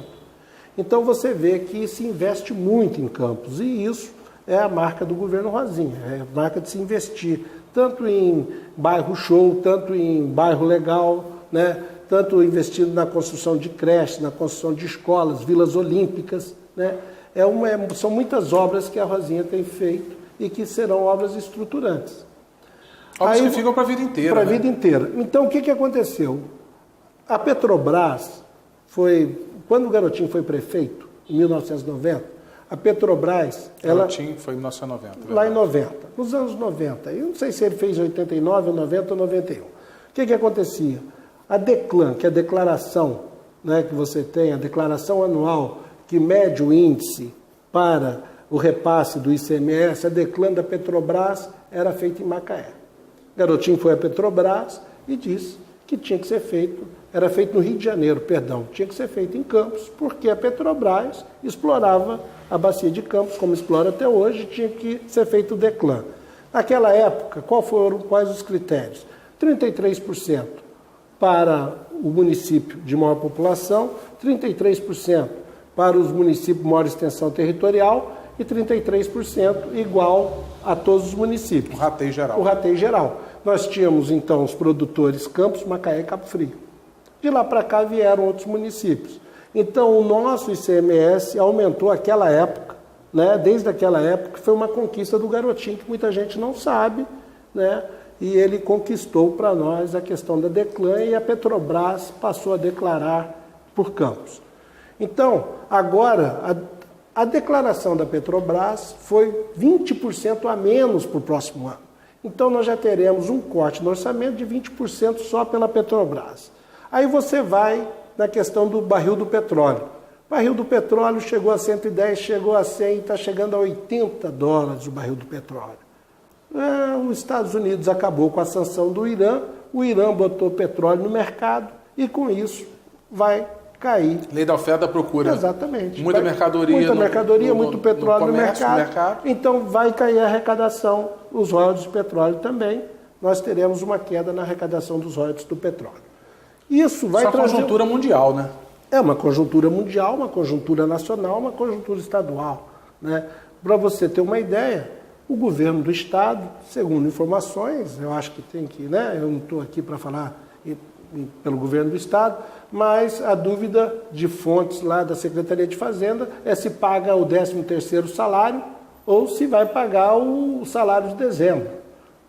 Então você vê que se investe muito em Campos e isso é a marca do governo Rosinha, é a marca de se investir tanto em bairro show, tanto em bairro legal, né? Tanto investindo na construção de creches, na construção de escolas, vilas olímpicas, né? São muitas obras que a Rosinha tem feito e que serão obras estruturantes. Obras que ficam para a vida inteira. Para a vida inteira. Então, o que aconteceu? A Petrobras quando o Garotinho foi prefeito, em 1990, a Petrobras... Garotinho foi em 1990. Lá em 90, nos anos 90. Eu não sei se ele fez em 89, 90 ou 91. O que acontecia? A Declan, que é a declaração, né, que você tem, a declaração anual que mede o índice para o repasse do ICMS, a Declan da Petrobras era feita em Macaé. Garotinho foi à Petrobras e disse que tinha que ser feito, era feito no Rio de Janeiro, perdão, tinha que ser feito em Campos, porque a Petrobras explorava a bacia de Campos, como explora até hoje, tinha que ser feito o Declan. Naquela época, quais os critérios? 33% para o município de maior população, 33% para os municípios de maior extensão territorial e 33% igual a todos os municípios. O rateio geral. O rateio geral. Nós tínhamos, então, os produtores Campos, Macaé e Cabo Frio. De lá para cá vieram outros municípios. Então, o nosso ICMS aumentou naquela época, né? Desde aquela época, foi uma conquista do Garotinho, que muita gente não sabe, né? E ele conquistou para nós a questão da Declan e a Petrobras passou a declarar por Campos. Então, agora, a declaração da Petrobras foi 20% a menos para o próximo ano. Então, nós já teremos um corte no orçamento de 20% só pela Petrobras. Aí você vai na questão do barril do petróleo. O barril do petróleo chegou a 110, chegou a 100, está chegando a $80 o barril do petróleo. Os Estados Unidos acabou com a sanção do Irã, o Irã botou petróleo no mercado e com isso vai cair. Lei da oferta da procura. Exatamente. Muita mercadoria, muito petróleo no mercado. Então vai cair a arrecadação, os royalties do petróleo também. Nós teremos uma queda na arrecadação dos royalties do petróleo. Isso vai trazer... uma conjuntura mundial, né? É uma conjuntura mundial, uma conjuntura nacional, uma conjuntura estadual, né? Para você ter uma ideia, o governo do estado, segundo informações, eu acho que tem que, né? Eu não estou aqui para falar pelo governo do estado, mas a dúvida de fontes lá da Secretaria de Fazenda é se paga o 13º salário ou se vai pagar o salário de dezembro,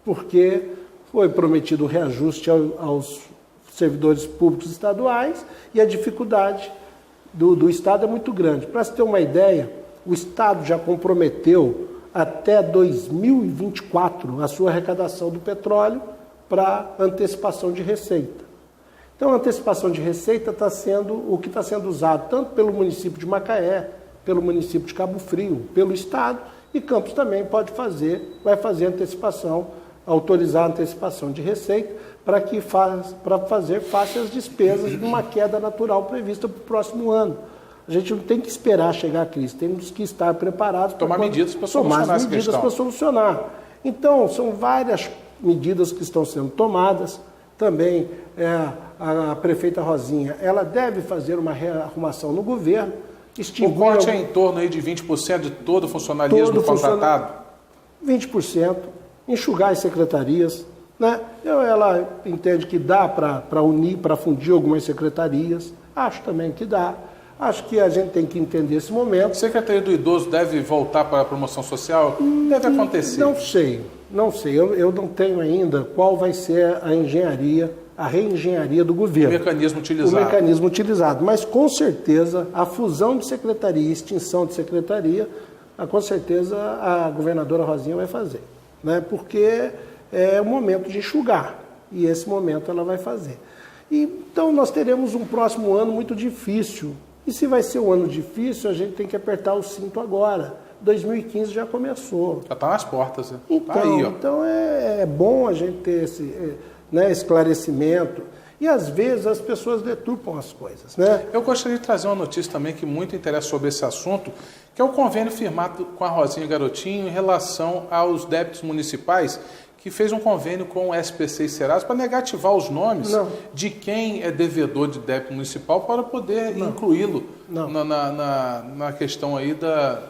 porque foi prometido o reajuste aos servidores públicos estaduais e a dificuldade do estado é muito grande. Para se ter uma ideia, o estado já comprometeu até 2024 a sua arrecadação do petróleo para antecipação de receita. Então, a antecipação de receita está sendo o que está sendo usado tanto pelo município de Macaé, pelo município de Cabo Frio, pelo estado, e Campos também vai fazer antecipação, autorizar a antecipação de receita para fazer face às despesas de uma queda natural prevista para o próximo ano. A gente não tem que esperar chegar a crise, temos que estar preparados para tomar medidas para solucionar. Então, são várias medidas que estão sendo tomadas. Também a prefeita Rosinha, ela deve fazer uma rearrumação no governo. O corte é em torno aí de 20% de todo o funcionalismo contratado? 20%, enxugar as secretarias, né? Ela entende que dá para unir, para fundir algumas secretarias. Acho também que dá. Acho que a gente tem que entender esse momento. A Secretaria do Idoso deve voltar para a promoção social? Deve acontecer? Não sei. Eu não tenho ainda qual vai ser a reengenharia do governo. O mecanismo utilizado. Mas, com certeza, a fusão de secretaria e extinção de secretaria, com certeza a governadora Rosinha vai fazer, né? Porque é o momento de enxugar, e esse momento ela vai fazer. Então, nós teremos um próximo ano muito difícil E se vai ser um ano difícil, a gente tem que apertar o cinto agora. 2015 já começou. Já está nas portas. Né? Então, tá aí, ó. Então é bom a gente ter esse esclarecimento. E às vezes as pessoas deturpam as coisas, né? Eu gostaria de trazer uma notícia também que muito interessa sobre esse assunto, que é o convênio firmado com a Rosinha Garotinho em relação aos débitos municipais, que fez um convênio com o SPC e Serasa para negativar os nomes de quem é devedor de débito municipal para poder incluí-lo na questão aí da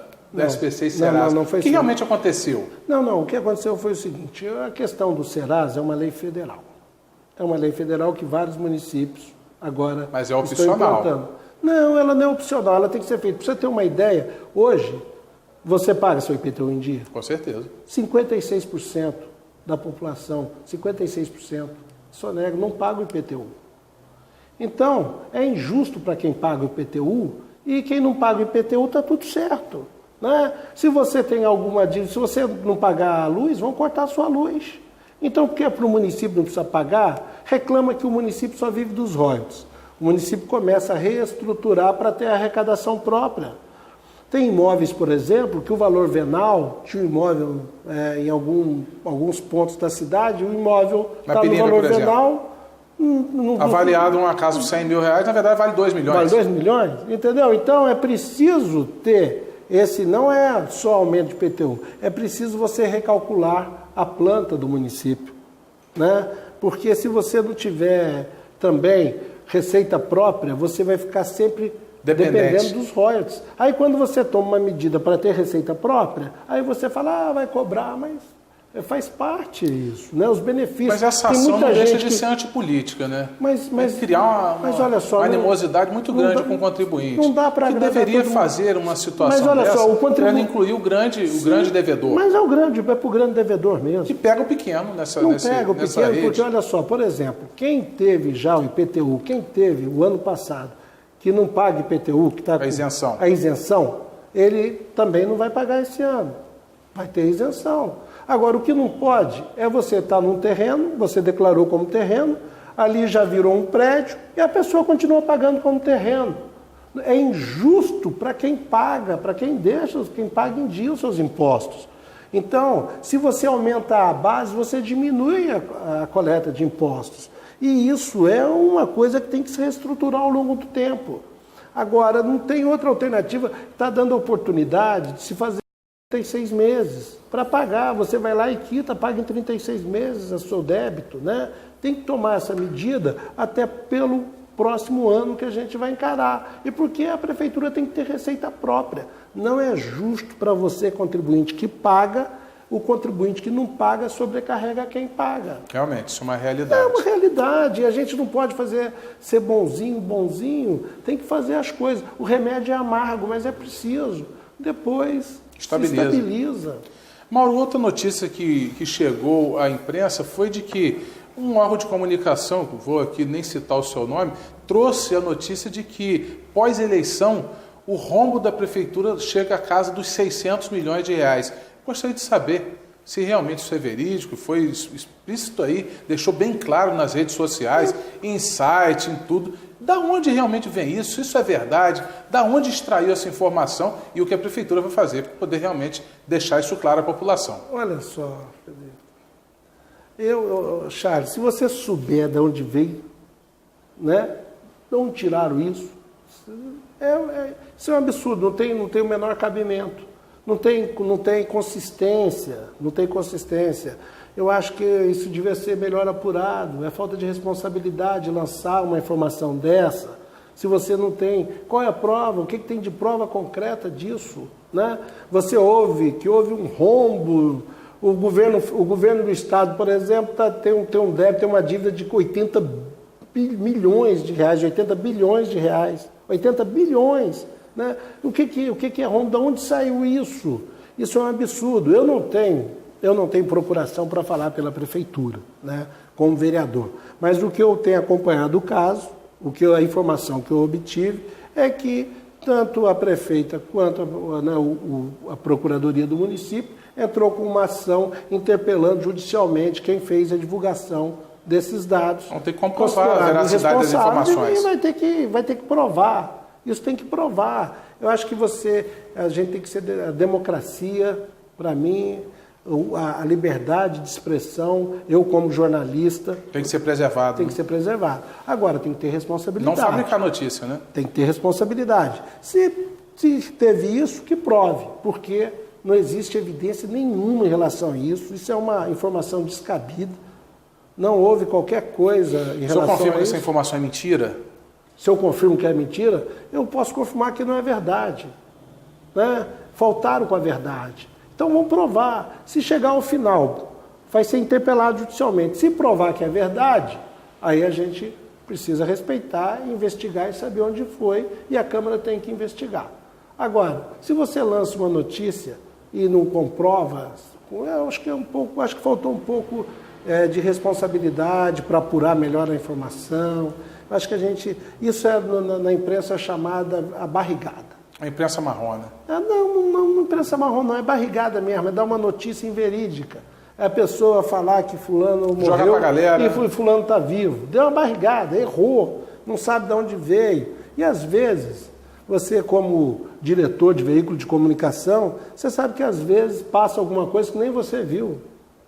SPC e Serasa. Não foi o que realmente aconteceu? Não. O que aconteceu foi o seguinte, a questão do Serasa é uma lei federal. É uma lei federal que vários municípios agora Mas é opcional. estão implantando. Não, ela não é opcional, ela tem que ser feita. Para você ter uma ideia, hoje você paga seu IPTU em dia? Com certeza. 56% da população, 56%, sonego, não paga o IPTU. Então, é injusto para quem paga o IPTU e quem não paga o IPTU está tudo certo. Né? Se você tem alguma dívida, se você não pagar a luz, vão cortar a sua luz. Então, porque para o município não precisa pagar, reclama que o município só vive dos royalties. O município começa a reestruturar para ter a arrecadação própria. Tem imóveis, por exemplo, que o valor venal, tinha um imóvel em alguns pontos da cidade, o imóvel está no valor venal... avaliado uma casa de 100 mil reais, na verdade vale 2 milhões. Vale 2 milhões, entendeu? Então é preciso ter esse, não é só aumento de IPTU, é preciso você recalcular a planta do município, né? Porque se você não tiver também receita própria, você vai ficar sempre dependendo dos royalties. Aí quando você toma uma medida para ter receita própria, aí você fala, vai cobrar, mas faz parte isso, né? Os benefícios. Mas essa ação não deixa de ser antipolítica, né? Mas criar olha só, uma animosidade muito grande com o contribuinte. Não dá para deveria fazer uma situação dessa para incluir o grande devedor. Mas é para o grande devedor mesmo. Que pega o pequeno nessa Não pega o pequeno, rede. porque olha só, por exemplo, quem teve já o IPTU, quem teve o ano passado, que não paga IPTU, que está com a isenção, ele também não vai pagar esse ano. Vai ter isenção. Agora, o que não pode é você estar num terreno, você declarou como terreno, ali já virou um prédio e a pessoa continua pagando como terreno. É injusto para quem paga, para quem paga em dia os seus impostos. Então, se você aumenta a base, você diminui a coleta de impostos. E isso é uma coisa que tem que se reestruturar ao longo do tempo. Agora, não tem outra alternativa, está dando a oportunidade de se fazer 36 meses para pagar. Você vai lá e quita, paga em 36 meses o seu débito, né? Tem que tomar essa medida até pelo próximo ano que a gente vai encarar. E porque a prefeitura tem que ter receita própria. Não é justo para você, contribuinte que paga, o contribuinte que não paga sobrecarrega quem paga. Realmente, isso é uma realidade. É uma realidade. E a gente não pode ser bonzinho. Tem que fazer as coisas. O remédio é amargo, mas é preciso. Depois estabiliza. Mauro, outra notícia que chegou à imprensa foi de que um órgão de comunicação, vou aqui nem citar o seu nome, trouxe a notícia de que, pós-eleição, o rombo da prefeitura chega à casa dos 600 milhões de reais. Gostaria de saber se realmente isso é verídico, foi explícito aí, deixou bem claro nas redes sociais, em site, em tudo. Da onde realmente vem isso? Isso é verdade? Da onde extraiu essa informação e o que a prefeitura vai fazer para poder realmente deixar isso claro à população? Olha só, Charles, se você souber de onde veio, né? De onde tiraram isso, isso é um absurdo, não tem o menor cabimento. Não tem consistência. Eu acho que isso devia ser melhor apurado. É falta de responsabilidade lançar uma informação dessa. Se você não tem... Qual é a prova? O que tem de prova concreta disso? Né? Você ouve que houve um rombo. O governo do Estado, por exemplo, tem uma dívida de 80 milhões de reais, 80 bilhões de reais. 80 bilhões. Né? O que é rombo? De onde saiu isso? Isso é um absurdo. Eu não tenho procuração para falar pela prefeitura, né, como vereador. Mas o que eu tenho acompanhado o caso, a informação que eu obtive, é que tanto a prefeita quanto a Procuradoria do município entrou com uma ação interpelando judicialmente quem fez a divulgação desses dados. Vão ter que comprovar a veracidade das informações. E vai ter que provar. Isso tem que provar. Eu acho que a gente tem que ser a democracia, para mim, a liberdade de expressão, eu como jornalista... Tem que ser preservado. Tem que ser preservado. Agora, tem que ter responsabilidade. Não fabricar notícia, né? Tem que ter responsabilidade. Se teve isso, que prove, porque não existe evidência nenhuma em relação a isso. Isso é uma informação descabida. Não houve qualquer coisa em relação a isso. O senhor confirma que essa informação é mentira? Se eu confirmo que é mentira, eu posso confirmar que não é verdade. Né? Faltaram com a verdade. Então vamos provar. Se chegar ao final, vai ser interpelado judicialmente. Se provar que é verdade, aí a gente precisa respeitar, investigar e saber onde foi, e a Câmara tem que investigar. Agora, se você lança uma notícia e não comprova, eu acho que faltou um pouco de responsabilidade para apurar melhor a informação. Eu acho que isso na imprensa chamada a barrigada. A imprensa marrom, né? Não, imprensa marrom não, é barrigada mesmo, é dar uma notícia inverídica. É a pessoa falar que fulano morreu, joga pra galera, e fulano está vivo. Deu uma barrigada, errou, não sabe de onde veio. E às vezes, você como diretor de veículo de comunicação, você sabe que às vezes passa alguma coisa que nem você viu.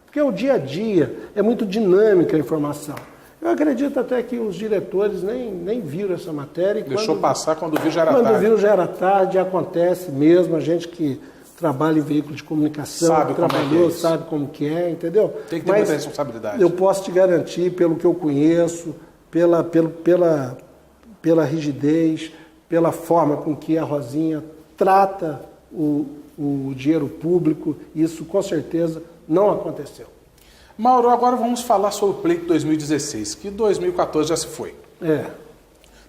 Porque o dia a dia é muito dinâmica a informação. Eu acredito até que os diretores nem viram essa matéria. Deixou passar quando viu já era tarde. Quando viu já era tarde, acontece mesmo. A gente que trabalha em veículo de comunicação, sabe sabe como que é, entendeu? Tem que ter muita responsabilidade. Eu posso te garantir, pelo que eu conheço, pela rigidez, pela forma com que a Rosinha trata o dinheiro público, isso com certeza não aconteceu. Mauro, agora vamos falar sobre o pleito 2016, que 2014 já se foi.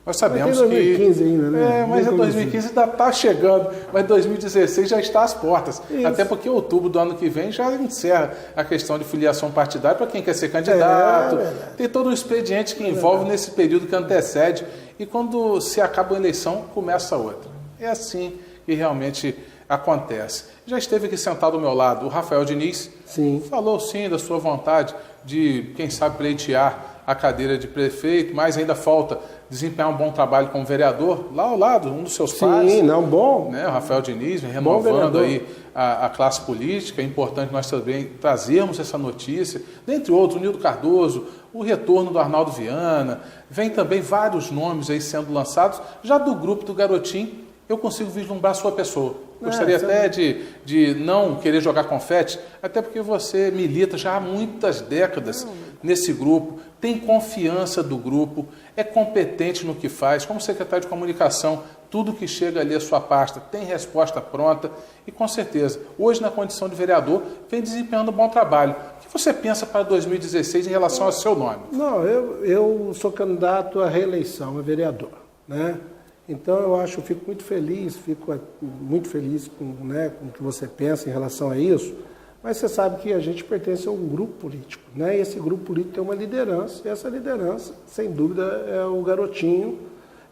Nós sabemos que... 2015 ainda, né? Mas 2015 ainda está chegando, mas 2016 já está às portas. Isso. Até porque outubro do ano que vem já encerra a questão de filiação partidária para quem quer ser candidato. Tem todo um expediente que envolve nesse período que antecede. E quando se acaba a eleição, começa outra. É assim que realmente acontece. Já esteve aqui sentado ao meu lado o Rafael Diniz. Sim. Falou sim da sua vontade de, quem sabe, pleitear a cadeira de prefeito, mas ainda falta desempenhar um bom trabalho como vereador, lá ao lado, um dos seus pais. Sim, não, bom. Né, o Rafael Diniz, renovando aí a classe política. É importante nós também trazermos essa notícia. Dentre outros, o Nildo Cardoso, o retorno do Arnaldo Viana, vem também vários nomes aí sendo lançados. Já do grupo do Garotinho, eu consigo vislumbrar a sua pessoa. Gostaria até de não querer jogar confete, até porque você milita já há muitas décadas nesse grupo, tem confiança do grupo, é competente no que faz, como secretário de comunicação, tudo que chega ali à sua pasta tem resposta pronta e com certeza, hoje na condição de vereador, vem desempenhando um bom trabalho. O que você pensa para 2016 em relação ao seu nome? Não, eu sou candidato à reeleição, a vereador, né? Então eu fico muito feliz com o que você pensa em relação a isso, mas você sabe que a gente pertence a um grupo político, né? E esse grupo político tem uma liderança, e essa liderança, sem dúvida, é o Garotinho,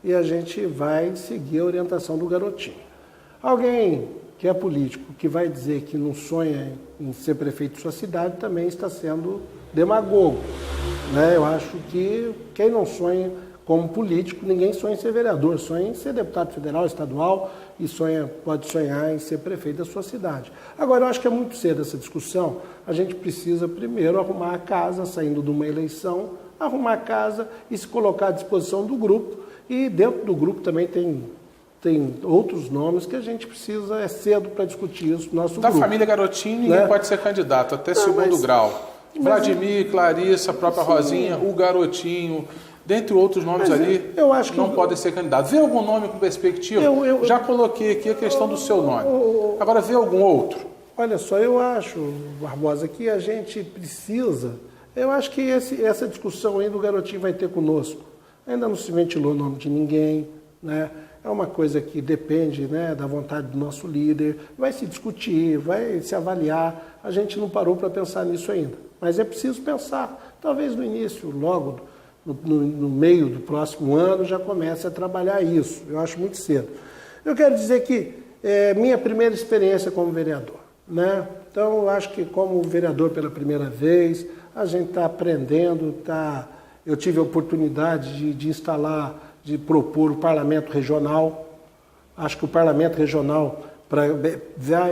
e a gente vai seguir a orientação do Garotinho. Alguém que é político, que vai dizer que não sonha em ser prefeito de sua cidade, também está sendo demagogo, né? Eu acho que quem não sonha como político, ninguém sonha em ser vereador, sonha em ser deputado federal, estadual e pode sonhar em ser prefeito da sua cidade. Agora, eu acho que é muito cedo essa discussão. A gente precisa primeiro arrumar a casa, saindo de uma eleição, arrumar a casa e se colocar à disposição do grupo. E dentro do grupo também tem outros nomes que a gente precisa, é cedo para discutir isso no nosso grupo. Da família Garotinho, ninguém pode ser candidato, até segundo grau. Vladimir, Clarissa, a própria Rosinha, o Garotinho... Dentre outros nomes ali, eu acho que não podem ser candidatos. Vê algum nome com perspectiva? Já coloquei aqui a questão do seu nome. Agora, vê algum outro? Olha só, eu acho, Barbosa, que a gente precisa... Eu acho que essa discussão aí do Garotinho vai ter conosco. Ainda não se ventilou o nome de ninguém, né? É uma coisa que depende, né, da vontade do nosso líder. Vai se discutir, vai se avaliar. A gente não parou para pensar nisso ainda. Mas é preciso pensar. Talvez no início, logo... No meio do próximo ano já comece a trabalhar isso. Eu acho muito cedo. Eu quero dizer que é minha primeira experiência como vereador, né? Então eu acho que como vereador pela primeira vez, a gente está aprendendo, eu tive a oportunidade de instalar de propor o parlamento regional. Acho que o parlamento regional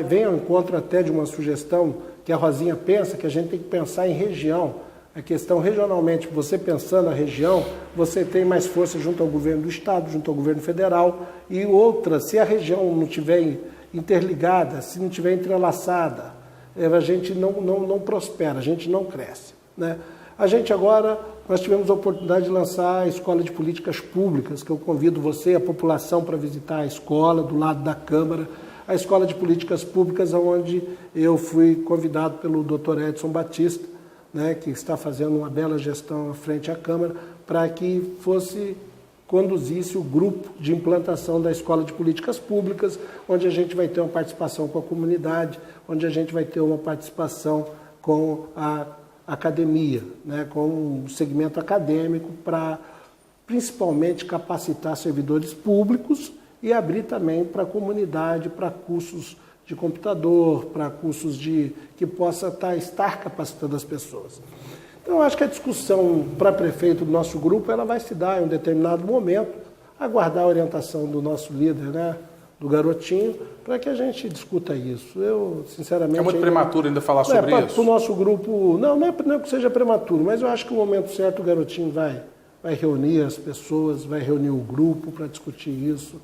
vem ao encontro até de uma sugestão que a Rosinha pensa, que a gente tem que pensar em região. A questão regionalmente, você pensando na região, você tem mais força junto ao governo do estado, junto ao governo federal, e outra, se a região não estiver interligada, se não estiver entrelaçada, a gente não prospera, a gente não cresce, né? A gente agora, nós tivemos a oportunidade de lançar a Escola de Políticas Públicas, que eu convido você, a população, para visitar a escola, do lado da Câmara, a Escola de Políticas Públicas, onde eu fui convidado pelo Dr. Edson Batista, né, que está fazendo uma bela gestão à frente à Câmara, para que conduzisse o grupo de implantação da Escola de Políticas Públicas, onde a gente vai ter uma participação com a comunidade, onde a gente vai ter uma participação com a academia, né, com o segmento acadêmico, para principalmente capacitar servidores públicos e abrir também para a comunidade, para cursos de computador, para cursos que possa estar capacitando as pessoas. Então, eu acho que a discussão para prefeito do nosso grupo, ela vai se dar em um determinado momento, aguardar a orientação do nosso líder, né, do Garotinho, para que a gente discuta isso. Eu, sinceramente... É muito prematuro ainda falar sobre isso? Para o nosso grupo, não é que seja prematuro, mas eu acho que no momento certo o Garotinho vai reunir as pessoas, vai reunir o grupo para discutir isso.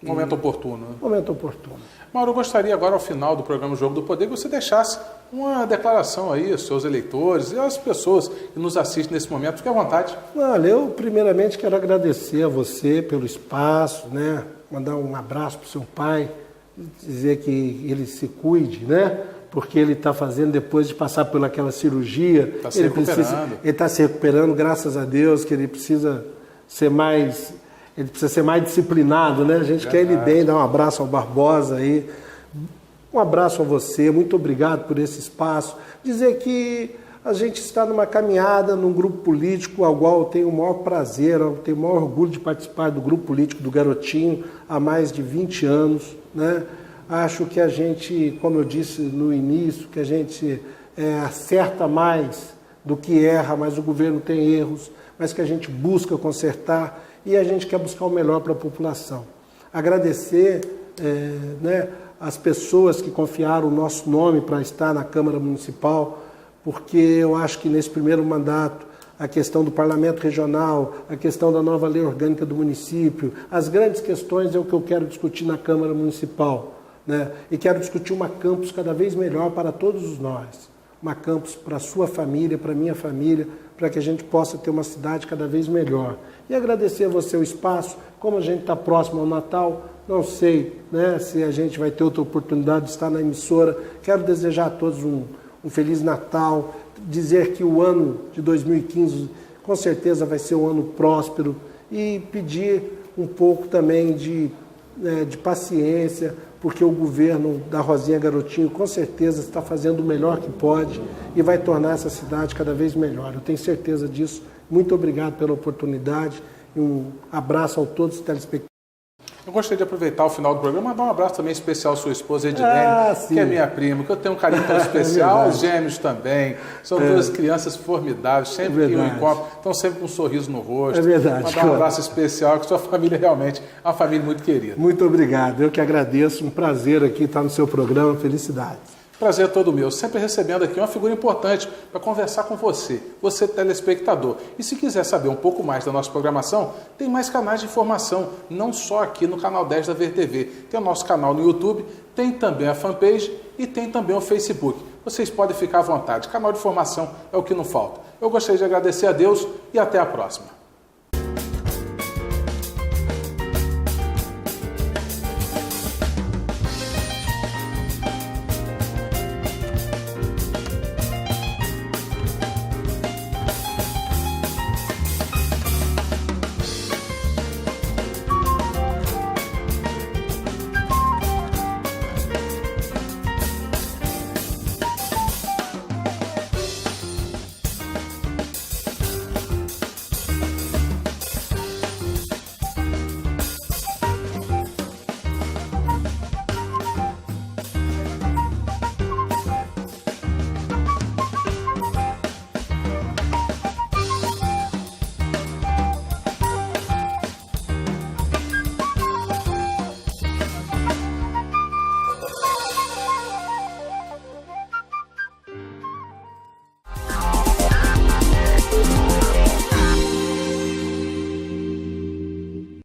Momento oportuno. Né? Momento oportuno. Mauro, eu gostaria agora, ao final do programa Jogo do Poder, que você deixasse uma declaração aí aos seus eleitores e às pessoas que nos assistem nesse momento. Fique à vontade. Olha, eu primeiramente quero agradecer a você pelo espaço, né? Mandar um abraço para o seu pai, dizer que ele se cuide, né? Porque ele está fazendo, depois de passar por aquela cirurgia, está se recuperando. Ele está se recuperando, graças a Deus, que ele precisa ser mais disciplinado, né? A gente quer ele bem, dar um abraço ao Barbosa aí, um abraço a você, muito obrigado por esse espaço. Dizer que a gente está numa caminhada, num grupo político ao qual eu tenho o maior prazer, eu tenho o maior orgulho de participar do grupo político do Garotinho há mais de 20 anos, né? Acho que a gente, como eu disse no início, que a gente acerta mais do que erra, mas o governo tem erros, mas que a gente busca consertar e a gente quer buscar o melhor para a população. Agradecer as pessoas que confiaram o nosso nome para estar na Câmara Municipal, porque eu acho que nesse primeiro mandato a questão do Parlamento Regional, a questão da nova lei orgânica do município, as grandes questões é o que eu quero discutir na Câmara Municipal, né? E quero discutir uma campus cada vez melhor para todos nós, uma campus para a sua família, para a minha família, para que a gente possa ter uma cidade cada vez melhor. E agradecer a você o espaço, como a gente está próximo ao Natal, não sei, né, se a gente vai ter outra oportunidade de estar na emissora. Quero desejar a todos um Feliz Natal, dizer que o ano de 2015 com certeza vai ser um ano próspero e pedir um pouco também de paciência, porque o governo da Rosinha Garotinho com certeza está fazendo o melhor que pode e vai tornar essa cidade cada vez melhor. Eu tenho certeza disso. Muito obrigado pela oportunidade e um abraço a todos os telespectadores. Eu gostaria de aproveitar o final do programa e mandar um abraço também especial à sua esposa Edilene, que é minha prima, que eu tenho um carinho tão especial, os gêmeos também, são duas crianças formidáveis, sempre que eu encontro, estão sempre com um sorriso no rosto. É verdade. Mandar um abraço especial, que sua família realmente é uma família muito querida. Muito obrigado, eu que agradeço, um prazer aqui estar no seu programa, felicidades. Prazer todo meu, sempre recebendo aqui uma figura importante para conversar com você telespectador. E se quiser saber um pouco mais da nossa programação, tem mais canais de informação, não só aqui no canal 10 da VerTV. Tem o nosso canal no YouTube, tem também a fanpage e tem também o Facebook. Vocês podem ficar à vontade, canal de informação é o que não falta. Eu gostaria de agradecer a Deus e até a próxima.